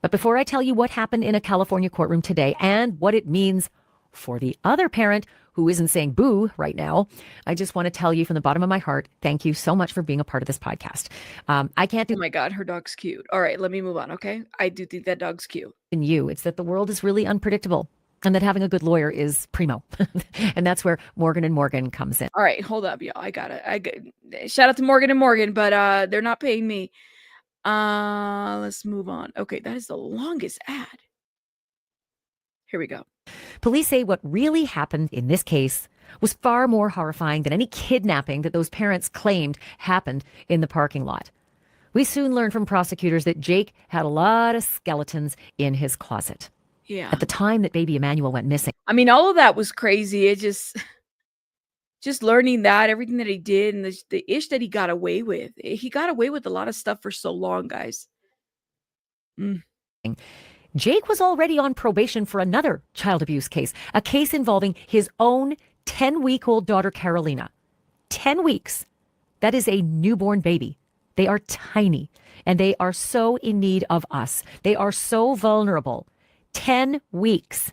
But before I tell you what happened in a California courtroom today and what it means for the other parent who isn't saying boo right now, I just want to tell you from the bottom of my heart, thank you so much for being a part of this podcast. I can't do. Oh my God, her dog's cute. All right, let me move on, okay? I do think that dog's cute. In you, it's that the world is really unpredictable and that having a good lawyer is primo. And that's where Morgan & Morgan comes in. All right, hold up, y'all. I got it. Shout out to Morgan & Morgan, but they're not paying me. Let's move on. Okay, that is the longest ad. Here we go. Police say what really happened in this case was far more horrifying than any kidnapping that those parents claimed happened in the parking lot. We soon learned from prosecutors that Jake had a lot of skeletons in his closet. Yeah. At the time that baby Emmanuel went missing. I mean, all of that was crazy. It just learning that, everything that he did, and the ish that he got away with. He got away with a lot of stuff for so long, guys. Jake was already on probation for another child abuse case, a case involving his own 10-week-old daughter, Carolina. 10 weeks. That is a newborn baby. They are tiny, and they are so in need of us. They are so vulnerable. 10 weeks.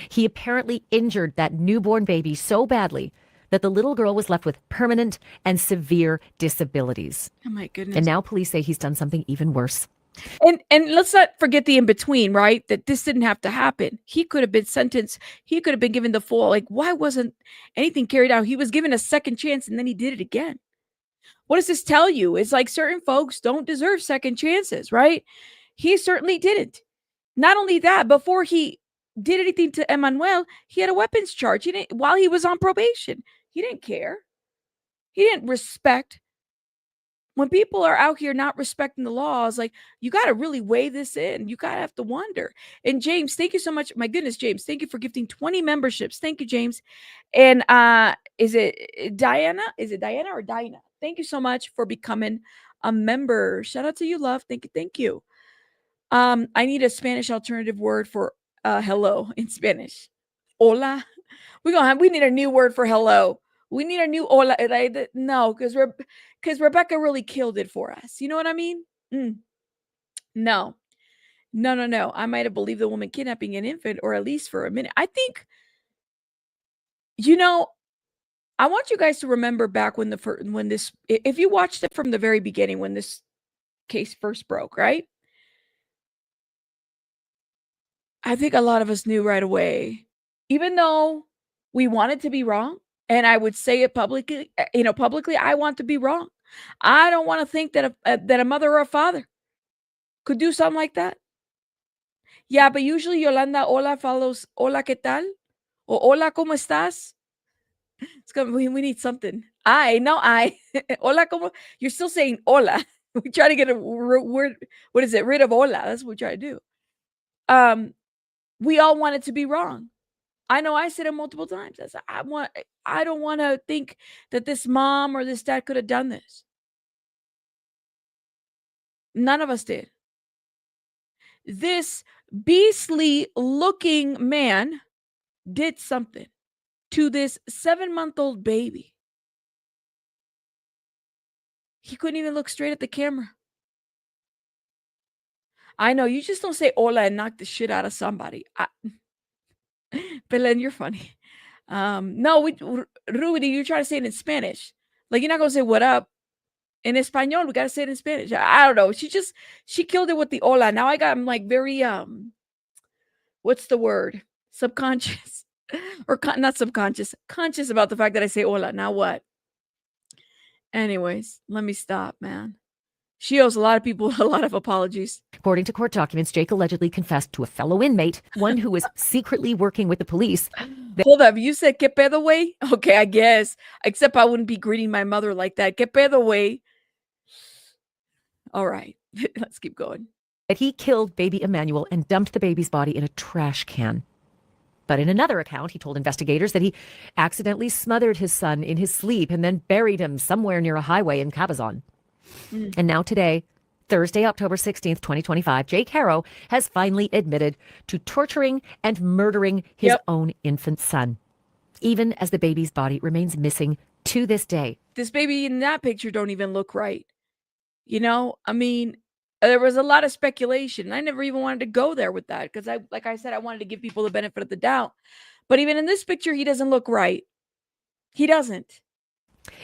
He apparently injured that newborn baby so badly that the little girl was left with permanent and severe disabilities. Oh my goodness. And now police say he's done something even worse. And let's not forget the in-between, right? That this didn't have to happen. He could have been sentenced. He could have been given the full, like, why wasn't anything carried out? He was given a second chance and then he did it again. What does this tell you? It's like certain folks don't deserve second chances, right? He certainly didn't. Not only that, before he did anything to Emmanuel, he had a weapons charge. He didn't, while he was on probation. He didn't care. He didn't respect. When people are out here not respecting the laws, like, you got to really weigh this in. You got to have to wonder. And James, thank you so much. My goodness, James, thank you for gifting 20 memberships. Thank you, James. And is it Diana? Is it Diana or Dinah? Thank you so much for becoming a member. Shout out to you, love. Thank you. Thank you. I need a Spanish alternative word for hello in Spanish. Hola. We need a new word for hello. We need a new hola. No, because Rebecca really killed it for us. You know what I mean? No. I might have believed the woman kidnapping an infant, or at least for a minute. I think, I want you guys to remember back when this, if you watched it from the very beginning, when this case first broke, right? I think a lot of us knew right away, even though we wanted to be wrong. And I would say it publicly, I want to be wrong. I don't want to think that a mother or a father could do something like that. Yeah, but usually Yolanda hola follows hola qué tal or hola cómo estás. We need something. Hola como. You're still saying hola. We try to get a word. What is it? Rid of hola. That's what we try to do. We all want it to be wrong. I know I said it multiple times. I don't want to think that this mom or this dad could have done this. None of us did. This beastly looking man did something to this 7-month-old baby. He couldn't even look straight at the camera. I know, you just don't say hola and knock the shit out of somebody. Belen, you're funny. No, Rudy, you're trying to say it in Spanish. Like, you're not going to say what up. In Espanol, we got to say it in Spanish. I don't know. She killed it with the hola. Now I'm like very, what's the word? Subconscious. Or not subconscious. Conscious about the fact that I say hola. Now what? Anyways, let me stop, man. She owes a lot of people a lot of apologies. According to court documents, Jake allegedly confessed to a fellow inmate, one who was secretly working with the police. Hold up, you said que pedo way? Okay, I guess. Except I wouldn't be greeting my mother like that. Que pedo way? All right, let's keep going. That he killed baby Emmanuel and dumped the baby's body in a trash can. But in another account, he told investigators that he accidentally smothered his son in his sleep and then buried him somewhere near a highway in Cabazon. And now today, Thursday, October 16th, 2025, Jake Haro has finally admitted to torturing and murdering his own infant son, even as the baby's body remains missing to this day. This baby in that picture don't even look right. I mean, there was a lot of speculation. I never even wanted to go there with that because like I said, I wanted to give people the benefit of the doubt. But even in this picture, he doesn't look right. He doesn't.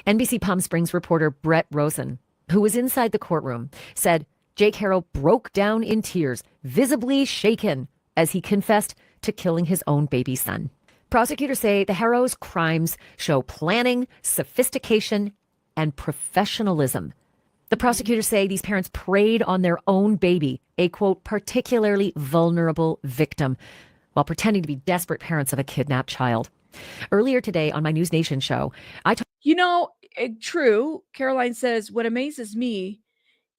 NBC Palm Springs reporter Brett Rosen, who was inside the courtroom, said Jake Haro broke down in tears, visibly shaken, as he confessed to killing his own baby son. Prosecutors say the Haro's crimes show planning, sophistication, and professionalism. The prosecutors say these parents preyed on their own baby, a, quote, particularly vulnerable victim, while pretending to be desperate parents of a kidnapped child. Earlier today on my News Nation show, true. Caroline says, what amazes me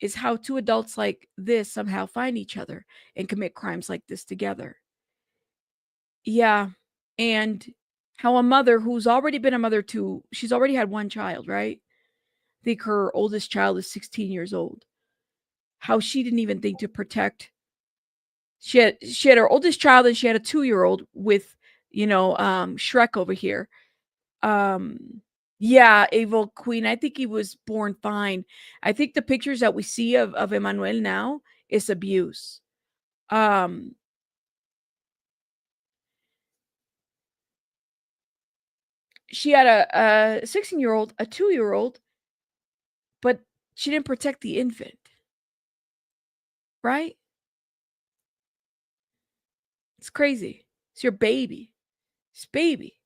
is how two adults like this somehow find each other and commit crimes like this together. Yeah. And how a mother who's already been a mother to, she's already had one child, right? I think her oldest child is 16 years old. How she didn't even think to protect. She had her oldest child, and she had a 2-year-old with, Shrek over here. Yeah, Evil Queen. I think he was born fine. I think the pictures that we see of Emmanuel now is abuse. She had a 16-year-old, a 2-year-old, but she didn't protect the infant. Right? It's crazy. It's your baby. It's baby.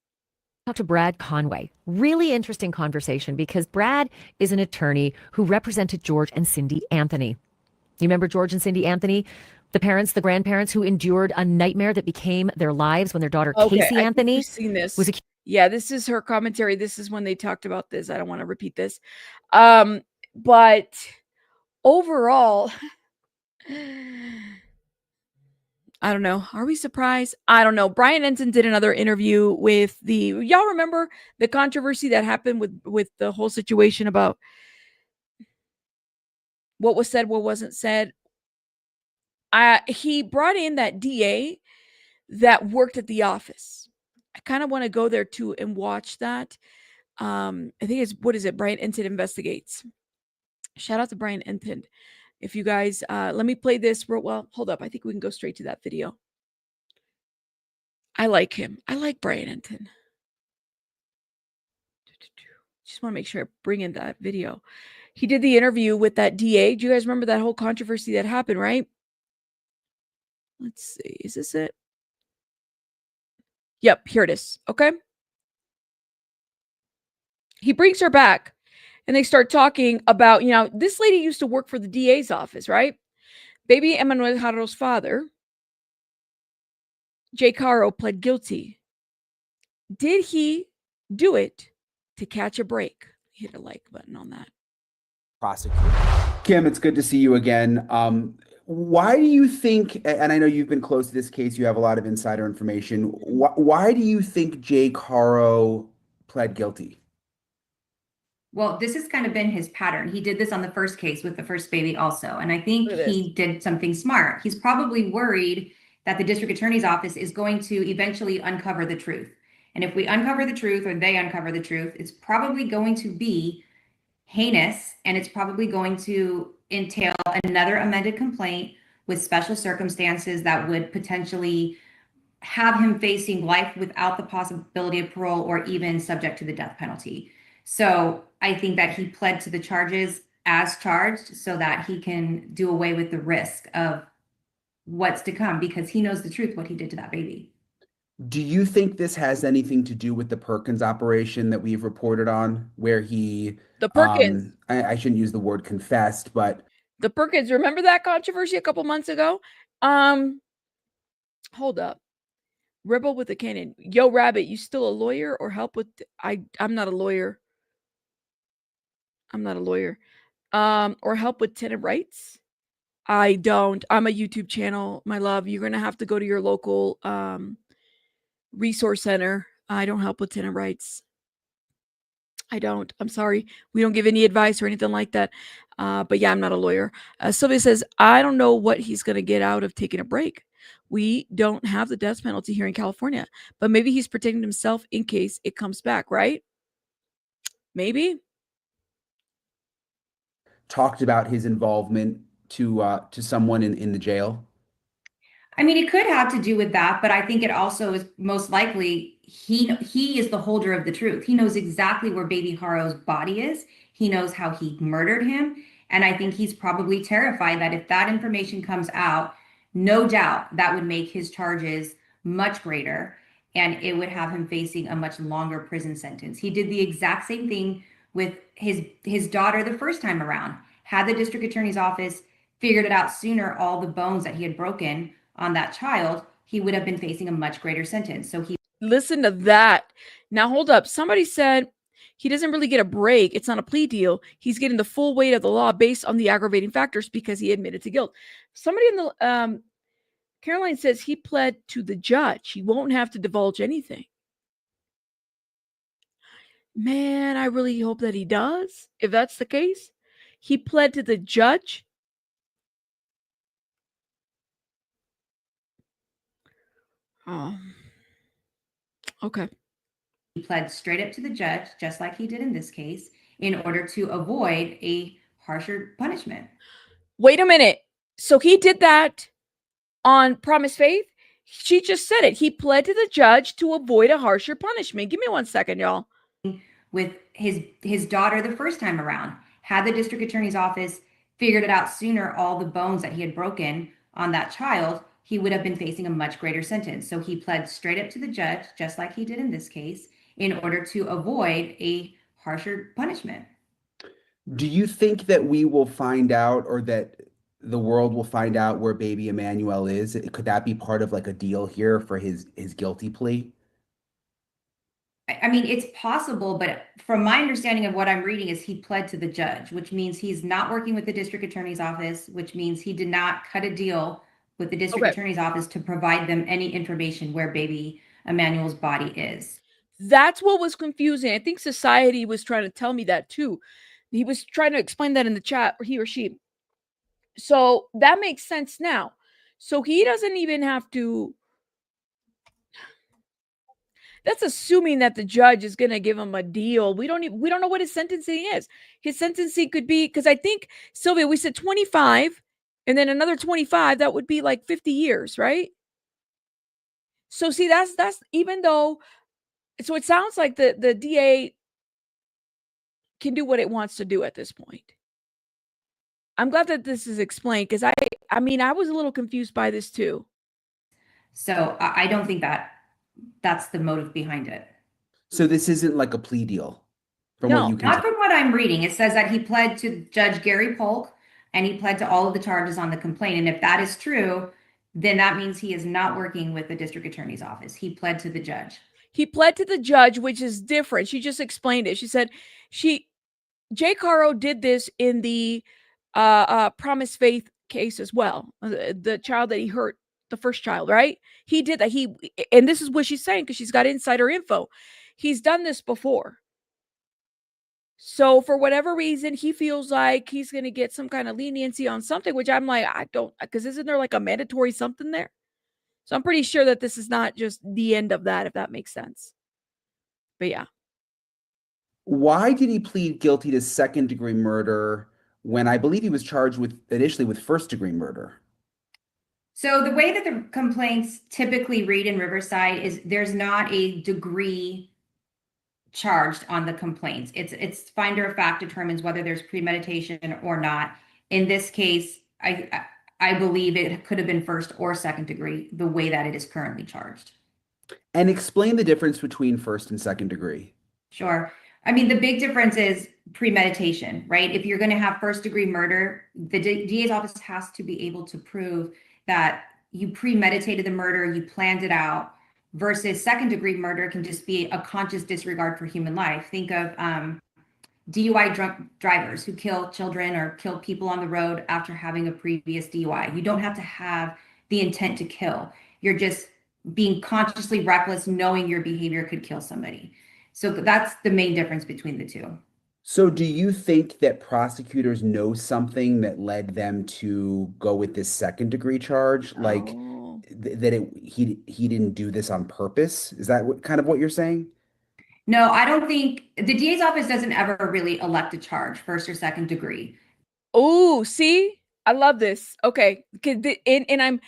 Talk to Brad Conway. Really interesting conversation because Brad is an attorney who represented George and Cindy Anthony. You remember George and Cindy Anthony? The parents, the grandparents who endured a nightmare that became their lives when their daughter Casey Anthony I've seen this. was Yeah, this is her commentary. This is when they talked about this. I don't want to repeat this. But overall, I don't know. Are we surprised? I don't know. Brian Ensign did another interview with y'all remember the controversy that happened with the whole situation about what was said, what wasn't said. He brought in that DA that worked at the office. I kind of want to go there too and watch that. I think it's, what is it? Brian Ensign Investigates. Shout out to Brian Ensign. If you guys, let me play this. Well, hold up. I think we can go straight to that video. I like him. I like Brian Ensign. Just want to make sure I bring in that video. He did the interview with that DA. Do you guys remember that whole controversy that happened, right? Let's see. Is this it? Yep, here it is. Okay. He brings her back and they start talking about, this lady used to work for the DA's office, right? Baby Emmanuel Haro's father, Jake Haro, pled guilty. Did he do it to catch a break? Hit a like button on that. Prosecutor. Kim, it's good to see you again. Why do you think, and I know you've been close to this case, you have a lot of insider information. Why do you think Jake Haro pled guilty? Well, this has kind of been his pattern. He did this on the first case with the first baby also. And I think he did something smart. He's probably worried that the district attorney's office is going to eventually uncover the truth. And if we uncover the truth or they uncover the truth, it's probably going to be heinous, and it's probably going to entail another amended complaint with special circumstances that would potentially have him facing life without the possibility of parole or even subject to the death penalty. So I think that he pled to the charges as charged so that he can do away with the risk of what's to come, because he knows the truth, what he did to that baby. Do you think this has anything to do with the Perkins operation that we've reported on, where he... The Perkins. I shouldn't use the word confessed, but... The Perkins, remember that controversy a couple months ago? Hold up. Rebel with a cannon. Yo, Rabbit, you still a lawyer or help with... I'm not a lawyer. I'm not a lawyer. Or help with tenant rights? I don't. I'm a YouTube channel, my love. You're going to have to go to your local resource center. I don't help with tenant rights. I don't. I'm sorry. We don't give any advice or anything like that. But yeah, I'm not a lawyer. Sylvia says, I don't know what he's going to get out of taking a break. We don't have the death penalty here in California, but maybe he's protecting himself in case it comes back, right? Maybe. Talked about his involvement to someone in the jail. I mean, it could have to do with that, but I think it also is most likely he is the holder of the truth. He knows exactly where baby Haro's body is. He knows how he murdered him. And I think he's probably terrified that if that information comes out, no doubt that would make his charges much greater, and it would have him facing a much longer prison sentence. He did the exact same thing with his daughter the first time around. Had the district attorney's office figured it out sooner, all the bones that he had broken on that child, he would have been facing a much greater sentence. So he... Listen to that. Now, hold up. Somebody said he doesn't really get a break. It's not a plea deal. He's getting the full weight of the law based on the aggravating factors because he admitted to guilt. Somebody in the Caroline says he pled to the judge. He won't have to divulge anything. Man, I really hope that he does. If that's the case, he pled to the judge. Oh, okay. He pled straight up to the judge, just like he did in this case, in order to avoid a harsher punishment. Wait a minute. So he did that on Promise Faith? She just said it. He pled to the judge to avoid a harsher punishment. Give me 1 second, y'all. With his daughter the first time around, had the district attorney's office figured it out sooner, all the bones that he had broken on that child, he would have been facing a much greater sentence. So he pled straight up to the judge, just like he did in this case, in order to avoid a harsher punishment. Do you think that we will find out, or that the world will find out, where baby Emmanuel is? Could that be part of like a deal here for his guilty plea? I mean, it's possible, but from my understanding of what I'm reading is he pled to the judge, which means he's not working with the district attorney's office, which means he did not cut a deal with the district attorney's office to provide them any information where baby Emmanuel's body is. That's what was confusing. I think society was trying to tell me that too. He was trying to explain that in the chat, or he or she. So that makes sense now. So he doesn't even have to. That's assuming that the judge is going to give him a deal. We don't know what his sentencing is. His sentencing could be, because I think, Sylvia, we said 25 and then another 25. That would be like 50 years, right? So see, that's even though, so it sounds like the DA can do what it wants to do at this point. I'm glad that this is explained, because I mean, I was a little confused by this too. So I don't think that's the motive behind it. So this isn't like a plea deal? No, not from what I'm reading. It says that he pled to Judge Gary Polk, and he pled to all of the charges on the complaint. And if that is true, then that means he is not working with the district attorney's office. He pled to the judge. He pled to the judge, which is different. She just explained it. She said Jake Haro did this in the Promise Faith case as well. The child that he hurt, the first child, right? He did that. And this is what she's saying, because she's got insider info. He's done this before. So for whatever reason, he feels like he's going to get some kind of leniency on something, which I'm like, I don't, because isn't there like a mandatory something there? So I'm pretty sure that this is not just the end of that, if that makes sense. But yeah. Why did he plead guilty to second-degree murder when I believe he was charged initially with first-degree murder? So the way that the complaints typically read in Riverside is there's not a degree charged on the complaints. It's finder of fact determines whether there's premeditation or not. In this case, I believe it could have been first or second degree, the way that it is currently charged. And explain the difference between first and second degree. Sure. I mean, the big difference is premeditation, right? If you're going to have first degree murder, the DA's office has to be able to prove that you premeditated the murder, you planned it out, versus second degree murder can just be a conscious disregard for human life. Think of DUI drunk drivers who kill children or kill people on the road after having a previous DUI. You don't have to have the intent to kill. You're just being consciously reckless, knowing your behavior could kill somebody. So that's the main difference between the two. So do you think that prosecutors know something that led them to go with this second degree charge? Like that he didn't do this on purpose? Is that kind of what you're saying? No, I don't think the DA's office doesn't ever really elect a charge, first or second degree. Oh, see, I love this. Okay. And I'm,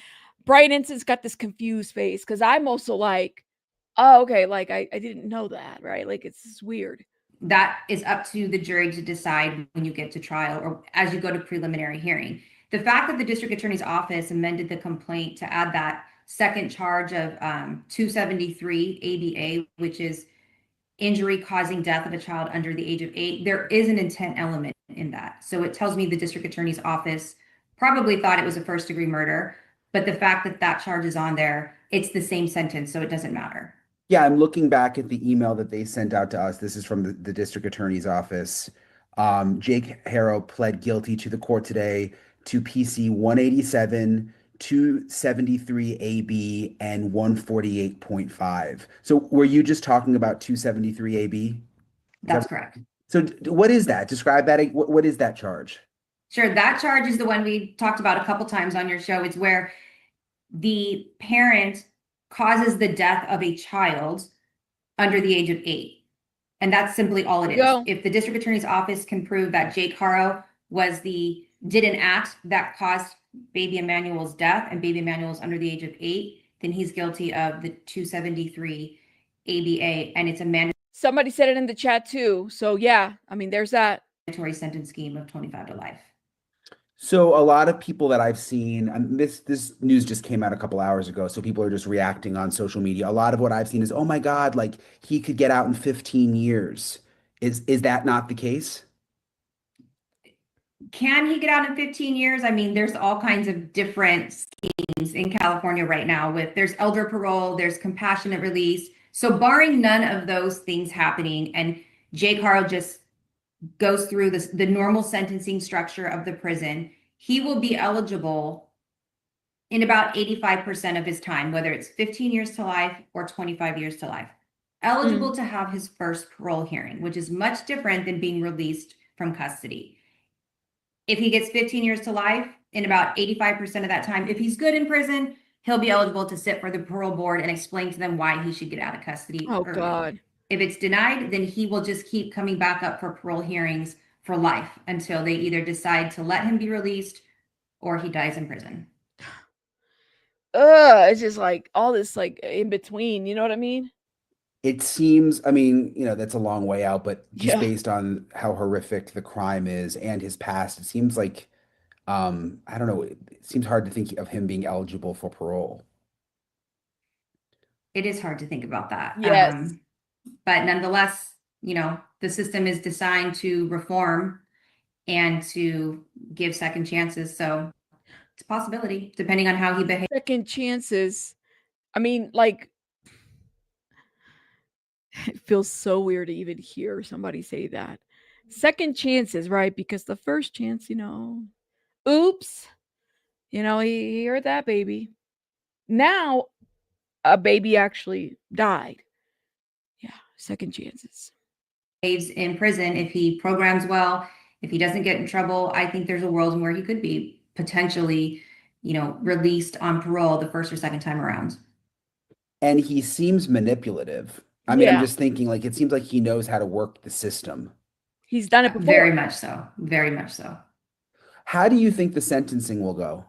Brian Inson's got this confused face, because I'm also like, oh, okay. Like I didn't know that, right? Like it's weird. That is up to the jury to decide when you get to trial or as you go to preliminary hearing. The fact that the district attorney's office amended the complaint to add that second charge of 273 ABA, which is injury causing death of a child under the age of 8, there is an intent element in that. So it tells me the district attorney's office probably thought it was a first degree murder, but the fact that that charge is on there, it's the same sentence, so it doesn't matter. Yeah, I'm looking back at the email that they sent out to us. This is from the district attorney's office. Jake Haro pled guilty to the court today to PC 187, 273 AB and 148.5. So were you just talking about 273 AB? That's correct. So what is that? Describe that. What is that charge? Sure. That charge is the one we talked about a couple times on your show. It's where the parent causes the death of a child under the age of 8. And that's simply all it is. If the district attorney's office can prove that Jake Haro did an act that caused baby Emmanuel's death and baby Emmanuel's under the age of 8, then he's guilty of the 273 ABA, and it's a mandatory. Somebody said it in the chat too. So yeah, I mean, there's that mandatory sentence scheme of 25 to life. So a lot of people that I've seen, this news just came out a couple hours ago, so people are just reacting on social media. A lot of what I've seen is, oh my God, like he could get out in 15 years. Is that not the case? Can he get out in 15 years? I mean, there's all kinds of different schemes in California right now there's elder parole, there's compassionate release. So barring none of those things happening and Jake Haro just goes through the normal sentencing structure of the prison, he will be eligible in about 85% of his time, whether it's 15 years to life or 25 years to life. Eligible to have his first parole hearing, which is much different than being released from custody. If he gets 15 years to life, in about 85% of that time, if he's good in prison, he'll be eligible to sit for the parole board and explain to them why he should get out of custody. Oh, early. God. If it's denied, then he will just keep coming back up for parole hearings for life until they either decide to let him be released or he dies in prison. It's just like all this like in between, you know what I mean? It seems, I mean, that's a long way out, but just based on how horrific the crime is and his past, it seems like, I don't know, it seems hard to think of him being eligible for parole. It is hard to think about that. Yes. But nonetheless, the system is designed to reform and to give second chances. So it's a possibility, depending on how he behaves. Second chances. I mean, like, it feels so weird to even hear somebody say that. Second chances, right? Because the first chance, oops, he heard that baby. Now, a baby actually died. Yeah, second chances. In prison, if he programs well, if he doesn't get in trouble, I think there's a world where he could be potentially, released on parole the first or second time around. And he seems manipulative. I mean, I'm just thinking, like, it seems like he knows how to work the system. He's done it before. Very much so. Very much so. How do you think the sentencing will go?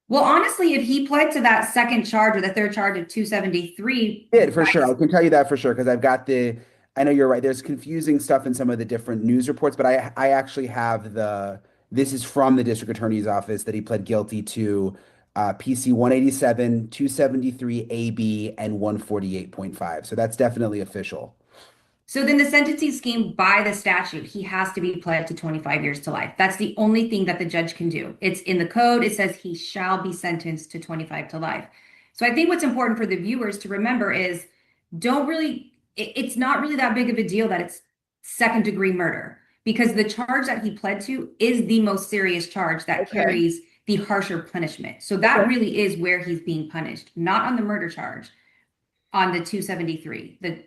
Well, honestly, if he pled to that second charge or the third charge of 273. For sure. I can tell you that for sure, because I've got I know you're right. There's confusing stuff in some of the different news reports, but I actually have this is from the district attorney's office that he pled guilty to PC 187, 273 AB, and 148.5. So that's definitely official. So then the sentencing scheme by the statute, he has to be pled to 25 years to life. That's the only thing that the judge can do. It's in the code. It says he shall be sentenced to 25 to life. So I think what's important for the viewers to remember is it's not really that big of a deal that it's second degree murder, because the charge that he pled to is the most serious charge that carries the harsher punishment. So that really is where he's being punished, not on the murder charge, on the 273, the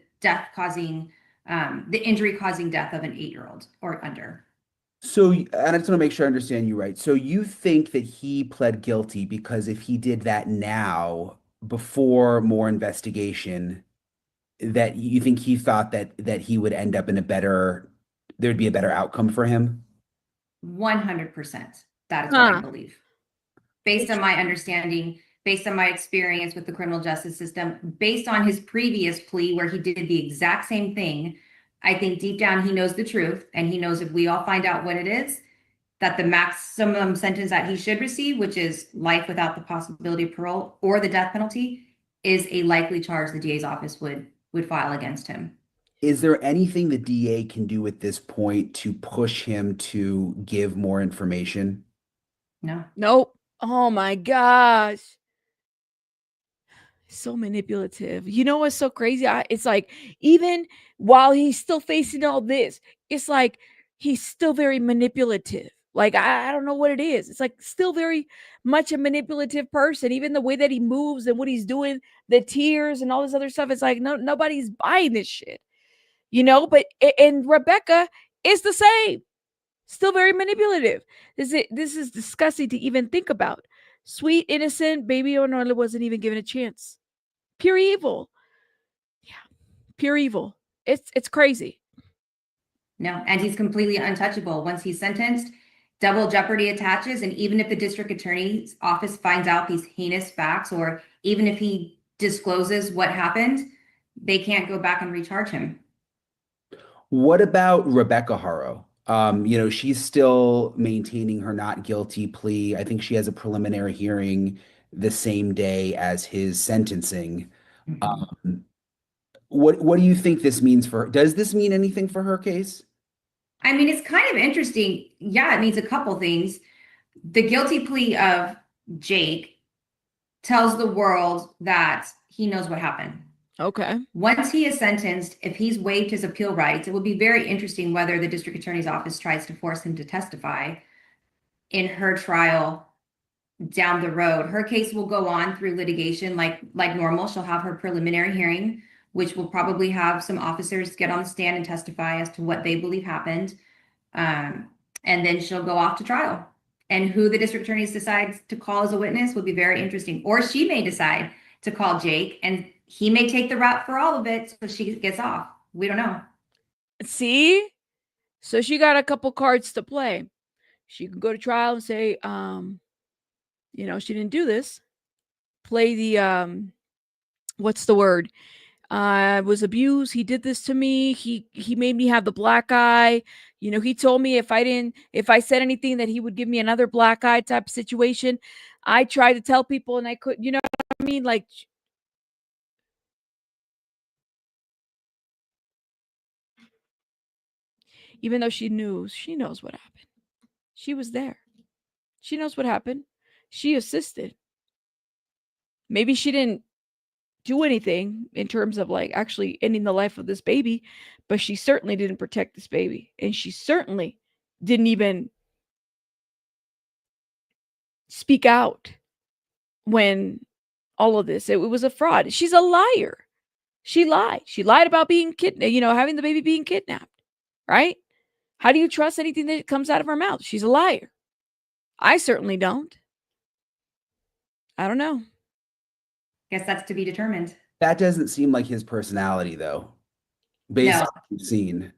the injury causing death of an 8-year-old or under. So, and I just want to make sure I understand you right. So you think that he pled guilty because if he did that now, before more investigation, that you think he thought that he would end up in there'd be a better outcome for him? 100%. That is what I believe. Based on my understanding, based on my experience with the criminal justice system, based on his previous plea where he did the exact same thing, I think deep down he knows the truth, and he knows if we all find out what it is, that the maximum sentence that he should receive, which is life without the possibility of parole or the death penalty, is a likely charge the DA's office would file against him. Is there anything the DA can do at this point to push him to give more information? No. Nope. Oh my gosh. So manipulative. You know what's so crazy? It's like, even while he's still facing all this, it's like he's still very manipulative. Like, I don't know what it is. It's like still very much a manipulative person. Even the way that he moves and what he's doing, the tears and all this other stuff. It's like, nobody's buying this shit, but and Rebecca is the same. Still very manipulative. This is disgusting to even think about. Sweet, innocent baby Emanuel wasn't even given a chance. Pure evil. Yeah, pure evil. It's crazy. No, and he's completely untouchable. Once he's sentenced, double jeopardy attaches. And even if the district attorney's office finds out these heinous facts, or even if he discloses what happened, they can't go back and recharge him. What about Rebecca Haro? She's still maintaining her not guilty plea. I think she has a preliminary hearing the same day as his sentencing. What do you think this means for her? Does this mean anything for her case? I mean, it's kind of interesting. Yeah, it means a couple things. The guilty plea of Jake tells the world that he knows what happened. Okay. Once he is sentenced, if he's waived his appeal rights, it will be very interesting whether the district attorney's office tries to force him to testify in her trial down the road. Her case will go on through litigation like normal. She'll have her preliminary hearing, which will probably have some officers get on the stand and testify as to what they believe happened. And then she'll go off to trial. And who the district attorney decides to call as a witness will be very interesting. Or she may decide to call Jake, and he may take the rap for all of it, so she gets off. We don't know. See? So she got a couple cards to play. She can go to trial and say, she didn't do this. Play the, what's the word? I was abused. He did this to me. He made me have the black eye. He told me if I said anything that he would give me another black eye type of situation. I tried to tell people and I couldn't, you know what I mean? Like, even though she knows what happened. She was there. She knows what happened. She assisted. Maybe she didn't do anything in terms of like actually ending the life of this baby, but she certainly didn't protect this baby. And she certainly didn't even speak out when all of this, it was a fraud. She's a liar. She lied. She lied about being kidnapped, having the baby being kidnapped, right? How do you trust anything that comes out of her mouth? She's a liar. I certainly don't. I don't know. Guess that's to be determined. That doesn't seem like his personality, though, based on what we've seen.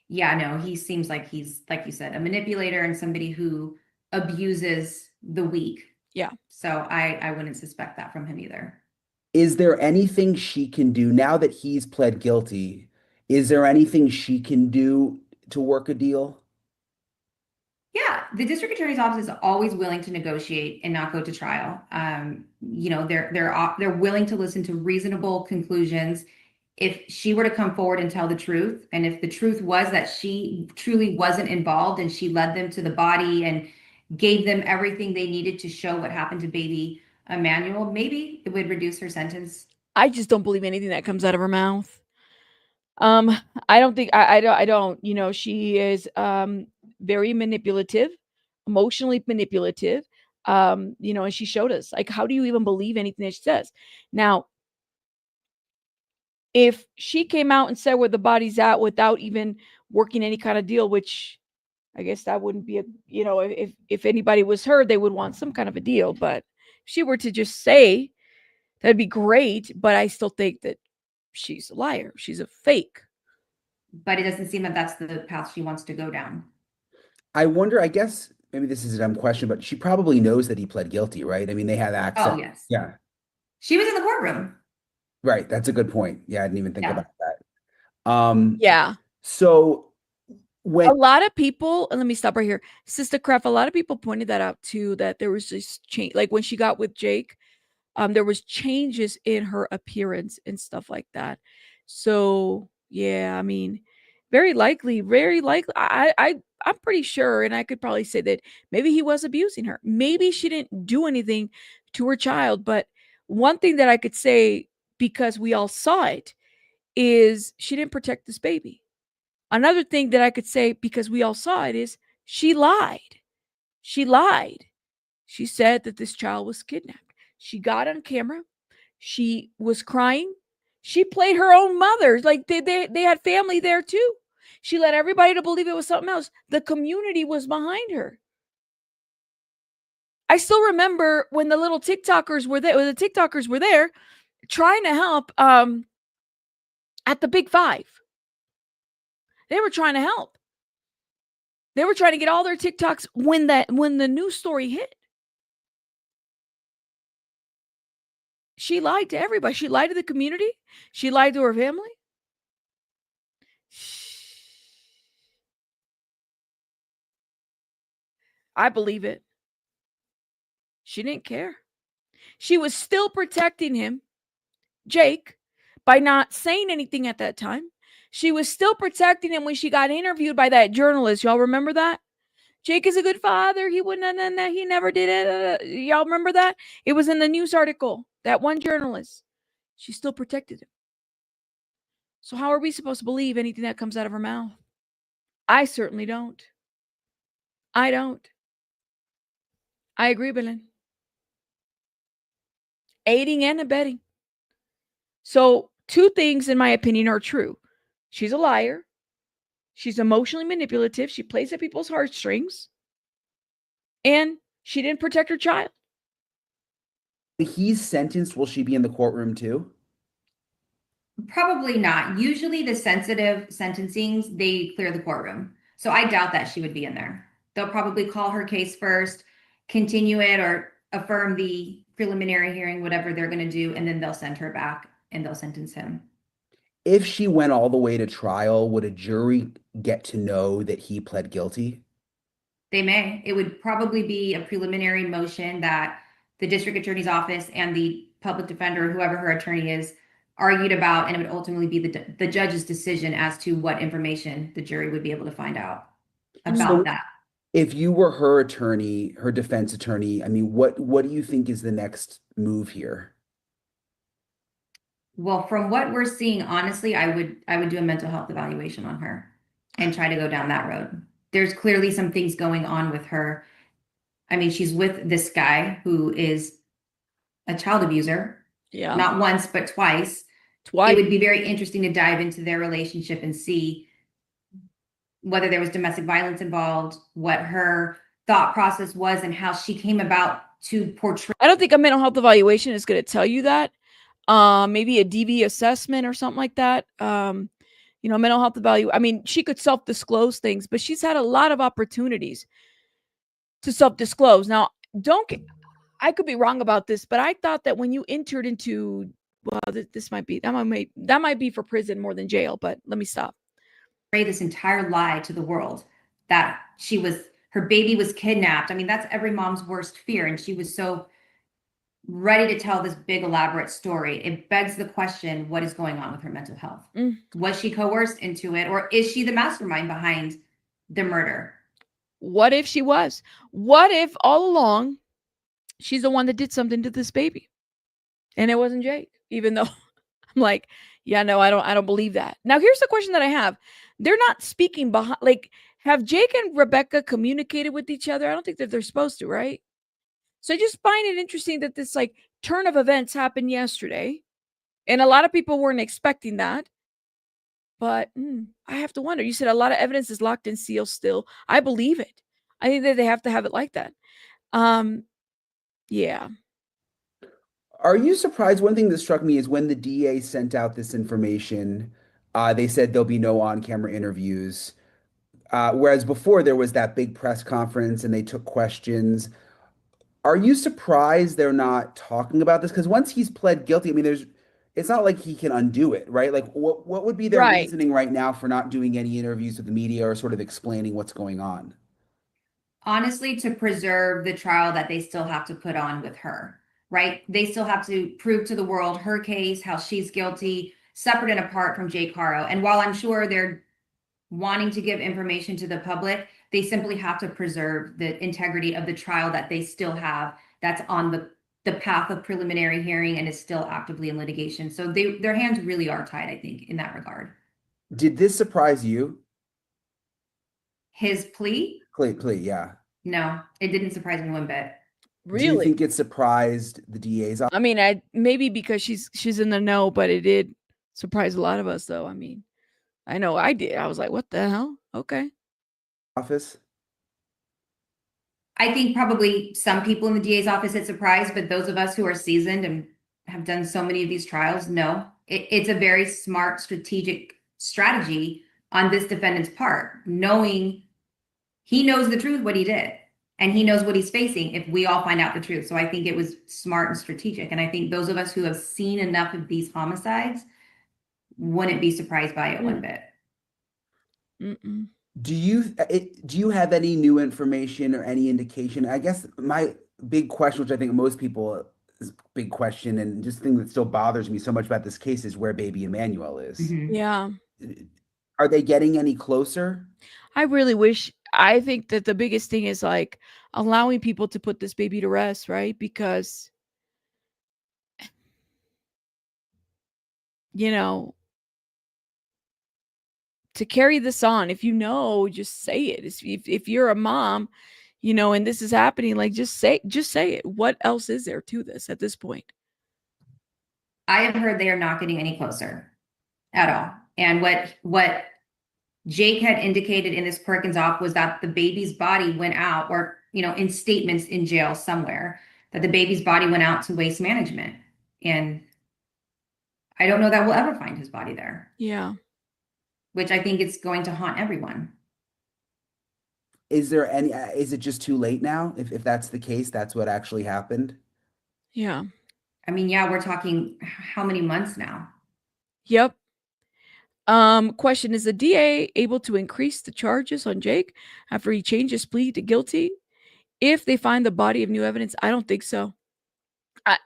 Yeah, no, he seems like he's, like you said, a manipulator and somebody who abuses the weak. Yeah. So I wouldn't suspect that from him either. Is there anything she can do now that he's pled guilty? Is there anything she can do to work a deal? Yeah, the district attorney's office is always willing to negotiate and not go to trial. They're willing to listen to reasonable conclusions. If she were to come forward and tell the truth, and if the truth was that she truly wasn't involved and she led them to the body and gave them everything they needed to show what happened to baby Emmanuel, maybe it would reduce her sentence. I just don't believe anything that comes out of her mouth. I don't think I don't, she is very manipulative, emotionally manipulative. And she showed us, like, how do you even believe anything that she says? Now, if she came out and said where the body's at without even working any kind of deal, which I guess that wouldn't be if anybody was her, they would want some kind of a deal. But if she were to just say, that'd be great. But I still think that she's a liar. She's a fake. But it doesn't seem that that's the path she wants to go down. I wonder, I guess maybe this is a dumb question, but she probably knows that he pled guilty, right? I mean, they had access. Oh, yes. Yeah. She was in the courtroom. Right. That's a good point. Yeah, I didn't even think about that. Yeah. So when a lot of people, and let me stop right here, Sister Kraft, a lot of people pointed that out too, that there was this change, like when she got with Jake, there was changes in her appearance and stuff like that. So yeah, I mean, very likely, I'm pretty sure, and I could probably say that maybe he was abusing her. Maybe she didn't do anything to her child, but one thing that I could say, because we all saw it, is she didn't protect this baby. Another thing that I could say, because we all saw it, is She lied. She lied. She said that this child was kidnapped. She got on camera. She was crying. She played her own mother. Like they had family there too. She led everybody to believe it was something else. The community was behind her. I still remember when the little TikTokers were there, trying to help at the Big Five. They were trying to help. They were trying to get all their TikToks when the news story hit. She lied to everybody. She lied to the community. She lied to her family. I believe it. She didn't care. She was still protecting him, Jake, by not saying anything at that time. She was still protecting him when she got interviewed by that journalist. Y'all remember that? Jake is a good father. He wouldn't have done that. He never did it. Y'all remember that? It was in the news article. That one journalist. She still protected him. So how are we supposed to believe anything that comes out of her mouth? I certainly don't. I don't. I agree, Belen. Aiding and abetting. So 2 things, in my opinion, are true. She's a liar. She's emotionally manipulative. She plays at people's heartstrings. And she didn't protect her child. He's sentenced. Will she be in the courtroom too? Probably not. Usually the sensitive sentencings, they clear the courtroom. So I doubt that she would be in there. They'll probably call her case first, continue it, or affirm the preliminary hearing, whatever they're going to do, and then they'll send her back and they'll sentence him. If she went all the way to trial, would a jury get to know that he pled guilty? They may. It would probably be a preliminary motion that the district attorney's office and the public defender, whoever her attorney is, argued about, and it would ultimately be the judge's decision as to what information the jury would be able to find out about that. If you were her attorney, her defense attorney, I mean, what do you think is the next move here? Well, from what we're seeing, honestly, I would do a mental health evaluation on her and try to go down that road. There's clearly some things going on with her. I mean, she's with this guy who is a child abuser. Yeah. Not once, but twice. It would be very interesting to dive into their relationship and see whether there was domestic violence involved, what her thought process was, and how she came about to portray. I don't think a mental health evaluation is going to tell you that. Maybe a DV assessment or something like that. Mental health evaluation. I mean, she could self-disclose things, but she's had a lot of opportunities to self-disclose. Now, I could be wrong about this, but I thought that when you entered into, well, that might be for prison more than jail, but let me stop. This entire lie to the world that her baby was kidnapped. I mean, that's every mom's worst fear. And she was so ready to tell this big elaborate story. It begs the question, what is going on with her mental health? Was she coerced into it, or is she the mastermind behind the murder? What if she was? What if all along she's the one that did something to this baby and it wasn't Jake? Even though I'm like, yeah, no, I don't believe that. Now, here's the question that I have. They're not speaking behind, like, have Jake and Rebecca communicated with each other? I don't think that they're supposed to, right? So I just find it interesting that this like turn of events happened yesterday, and a lot of people weren't expecting that. But I have to wonder. You said a lot of evidence is locked and sealed still. I believe it. I think that they have to have it like that. Yeah. Are you surprised? One thing that struck me is when the DA sent out this information, they said there'll be no on-camera interviews. Whereas before there was that big press conference and they took questions. Are you surprised they're not talking about this? Because once he's pled guilty, I mean, it's not like he can undo it, right? Like what would be their reasoning right now for not doing any interviews with the media or sort of explaining what's going on? Honestly, to preserve the trial that they still have to put on with her, right? They still have to prove to the world her case, how she's guilty, separate and apart from Jake Haro. And while I'm sure they're wanting to give information to the public, they simply have to preserve the integrity of the trial that they still have, that's on the path of preliminary hearing and is still actively in litigation. So their hands really are tied, I think, in that regard. Did this surprise you? His plea? Plea, yeah. No, it didn't surprise me one bit. Do you Really? think it surprised the DA's office? I mean, maybe because she's in the know, but it did surprise a lot of us, though. I mean, I know I did. I was like, "What the hell?" Okay. Office? I think probably some people in the DA's office it's surprised, but those of us who are seasoned and have done so many of these trials, no. It's a very smart, strategic strategy on this defendant's part, knowing he knows the truth, what he did, and he knows what he's facing if we all find out the truth. So I think it was smart and strategic. And I think those of us who have seen enough of these homicides wouldn't be surprised by it one bit. Mm-mm. Do you have any new information or any indication? I guess my big question, which I think most people is a big question, and just thing that still bothers me so much about this case is where baby Emmanuel is. Yeah. Are they getting any closer? I really wish. I think that the biggest thing is like allowing people to put this baby to rest, right? Because, you know, to carry this on, if you know, just say it. If you're a mom, you know, and this is happening, like just say it. What else is there to this at this point? I have heard they are not getting any closer at all. And what Jake had indicated in this Perkins op was that the baby's body went out, or, you know, in statements in jail somewhere, that the baby's body went out to waste management. And I don't know that we'll ever find his body there. Yeah. Which I think it's going to haunt everyone. Is there any, is it just too late now? If that's the case, that's what actually happened? Yeah. I mean, yeah, we're talking how many months now? Yep. Question, is the DA able to increase the charges on Jake after he changed his plea to guilty if they find the body of new evidence? I don't think so.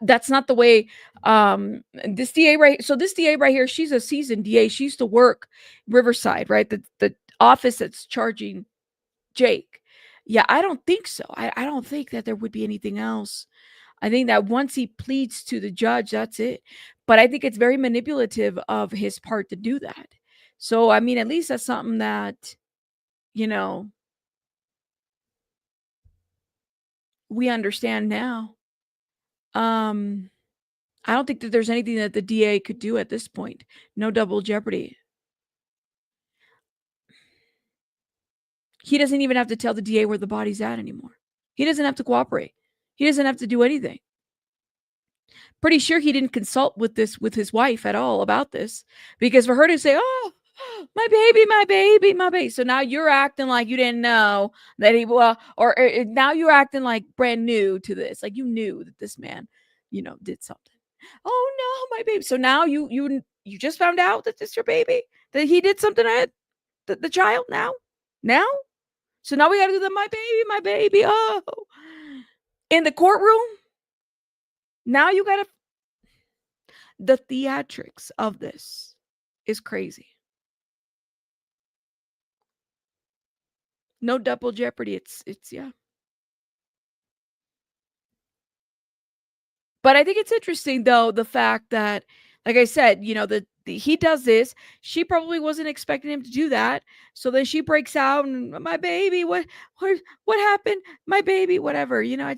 That's not the way this DA right. So this DA right here, she's a seasoned DA. She used to work Riverside, right? The office that's charging Jake. Yeah, I don't think so. I don't think that there would be anything else. I think that once he pleads to the judge, that's it. But I think it's very manipulative of his part to do that. So, I mean, at least that's something that, you know, we understand now. I don't think that there's anything that the DA could do at this point. No double jeopardy. He doesn't even have to tell the DA where the body's at anymore. He doesn't have to cooperate. He doesn't have to do anything. Pretty sure he didn't consult with his wife at all about this, because for her to say, "Oh, my baby, my baby, my baby," so now you're acting like you didn't know that he now you're acting like brand new to this, like you knew that this man, you know, did something. Oh no, my baby. So now you just found out that this your baby, that he did something at the child now. So now we got to do the my baby. Oh, in the courtroom. Now you got to. The theatrics of this is crazy. No double jeopardy. It's yeah. But I think it's interesting though, the fact that, like I said, you know, he does this. She probably wasn't expecting him to do that. So then she breaks out and my baby, what happened? My baby, whatever. You know, I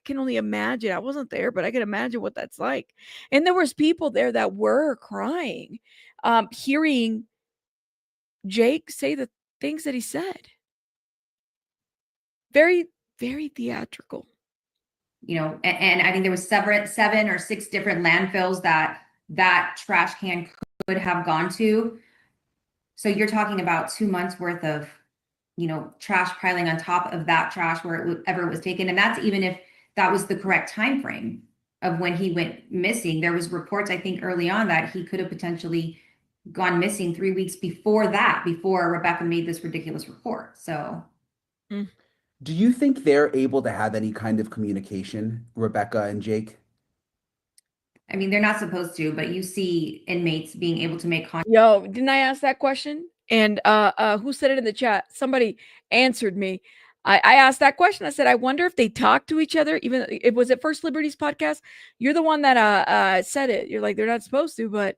can only imagine. I wasn't there, but I can imagine what that's like. And there was people there that were crying, hearing Jake say the things that he said. Very, very theatrical. You know, and I think there was 7 or 6 different landfills that trash can could have gone to. So you're talking about 2 months worth of, you know, trash piling on top of that trash wherever it was taken. And that's even if that was the correct time frame of when he went missing. There was reports, I think, early on that he could have potentially gone missing 3 weeks before Rebecca made this ridiculous report. So do you think they're able to have any kind of communication, Rebecca and Jake? I mean, they're not supposed to, but you see inmates being able to make contact. Yo, didn't I ask that question? And who said it in the chat? Somebody answered me. I asked that question. I said, I wonder if they talk to each other. Even it was at First Liberty's podcast. You're the one that said it. You're like, they're not supposed to, but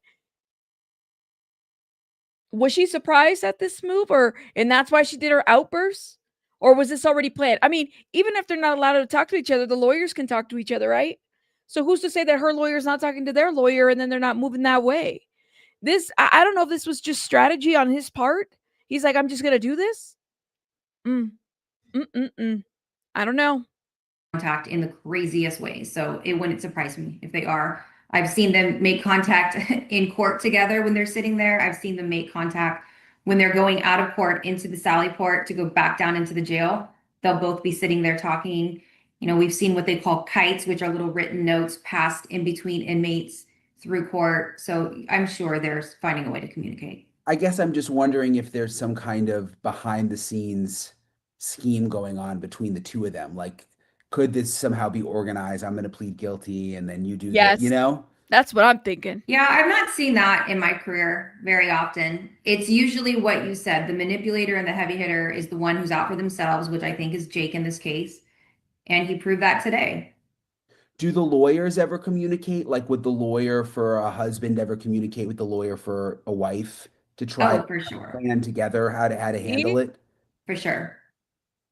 was she surprised at this move, and that's why she did her outburst? Or was this already planned? I mean, even if they're not allowed to talk to each other, the lawyers can talk to each other, right? So who's to say that her lawyer's not talking to their lawyer and then they're not moving that way? I don't know if this was just strategy on his part. He's like, I'm just going to do this. I don't know. Contact in the craziest ways. So it wouldn't surprise me if they are. I've seen them make contact in court together when they're sitting there. I've seen them make contact when they're going out of court into the Sally Port to go back down into the jail. They'll both be sitting there talking. You know, we've seen what they call kites, which are little written notes passed in between inmates through court. So I'm sure they're finding a way to communicate. I guess I'm just wondering if there's some kind of behind the scenes scheme going on between the two of them. Like, could this somehow be organized? I'm going to plead guilty and then you do that, you know? That's what I'm thinking. Yeah, I've not seen that in my career very often. It's usually what you said. The manipulator and the heavy hitter is the one who's out for themselves, which I think is Jake in this case. And he proved that today. Do the lawyers ever communicate? Like, would the lawyer for a husband ever communicate with the lawyer for a wife to try for sure. plan together how to handle it? For sure.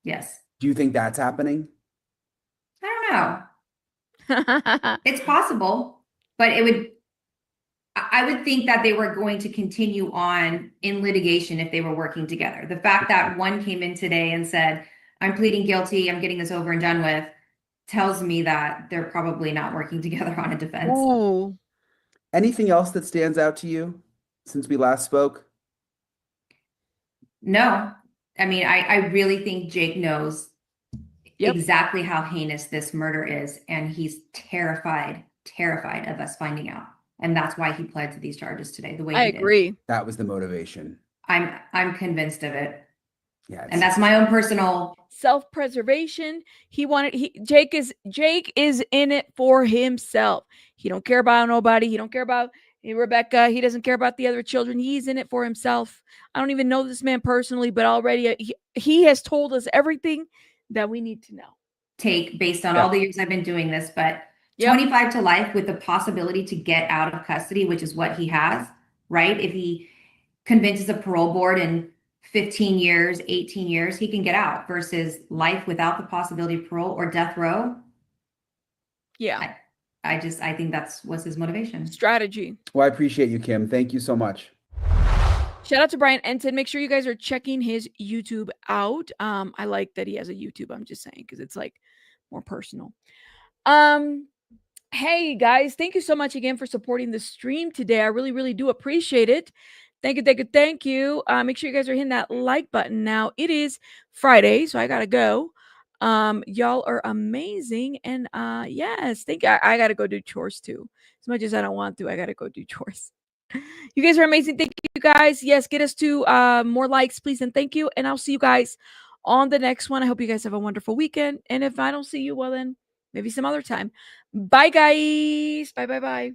Yes. Do you think that's happening? I don't know. It's possible, but I would think that they were going to continue on in litigation if they were working together. The fact that one came in today and said, I'm pleading guilty, I'm getting this over and done with, tells me that they're probably not working together on a defense. Ooh. Anything else that stands out to you since we last spoke? No. I mean, I really think Jake knows exactly how heinous this murder is, and he's terrified of us finding out. And that's why he pled to these charges today, the way he did. I agree. That was the motivation. I'm convinced of it. Yeah. And that's my own personal self-preservation. Jake is in it for himself. He don't care about nobody. He don't care about Rebecca. He doesn't care about the other children. He's in it for himself. I don't even know this man personally, but already he has told us everything that we need to know. Take based on all the years I've been doing this, but 25 to life with the possibility to get out of custody, which is what he has, right? If he convinces a parole board in 15 years, 18 years, he can get out versus life without the possibility of parole or death row. Yeah. I think that's what's his motivation. Strategy. Well, I appreciate you, Kim. Thank you so much. Shout out to Brian Enton. Make sure you guys are checking his YouTube out. I like that he has a YouTube. I'm just saying, because it's like more personal. Hey guys, thank you so much again for supporting the stream today. I really, really do appreciate it. Thank you. Make sure you guys are hitting that like button now. It is Friday, so I gotta go. Y'all are amazing. And yes, thank you. I gotta go do chores too. As much as I don't want to, I gotta go do chores. You guys are amazing. Thank you guys. Yes, get us to more likes, please, and thank you. And I'll see you guys on the next one. I hope you guys have a wonderful weekend. And if I don't see you, well then maybe some other time. Bye guys. Bye.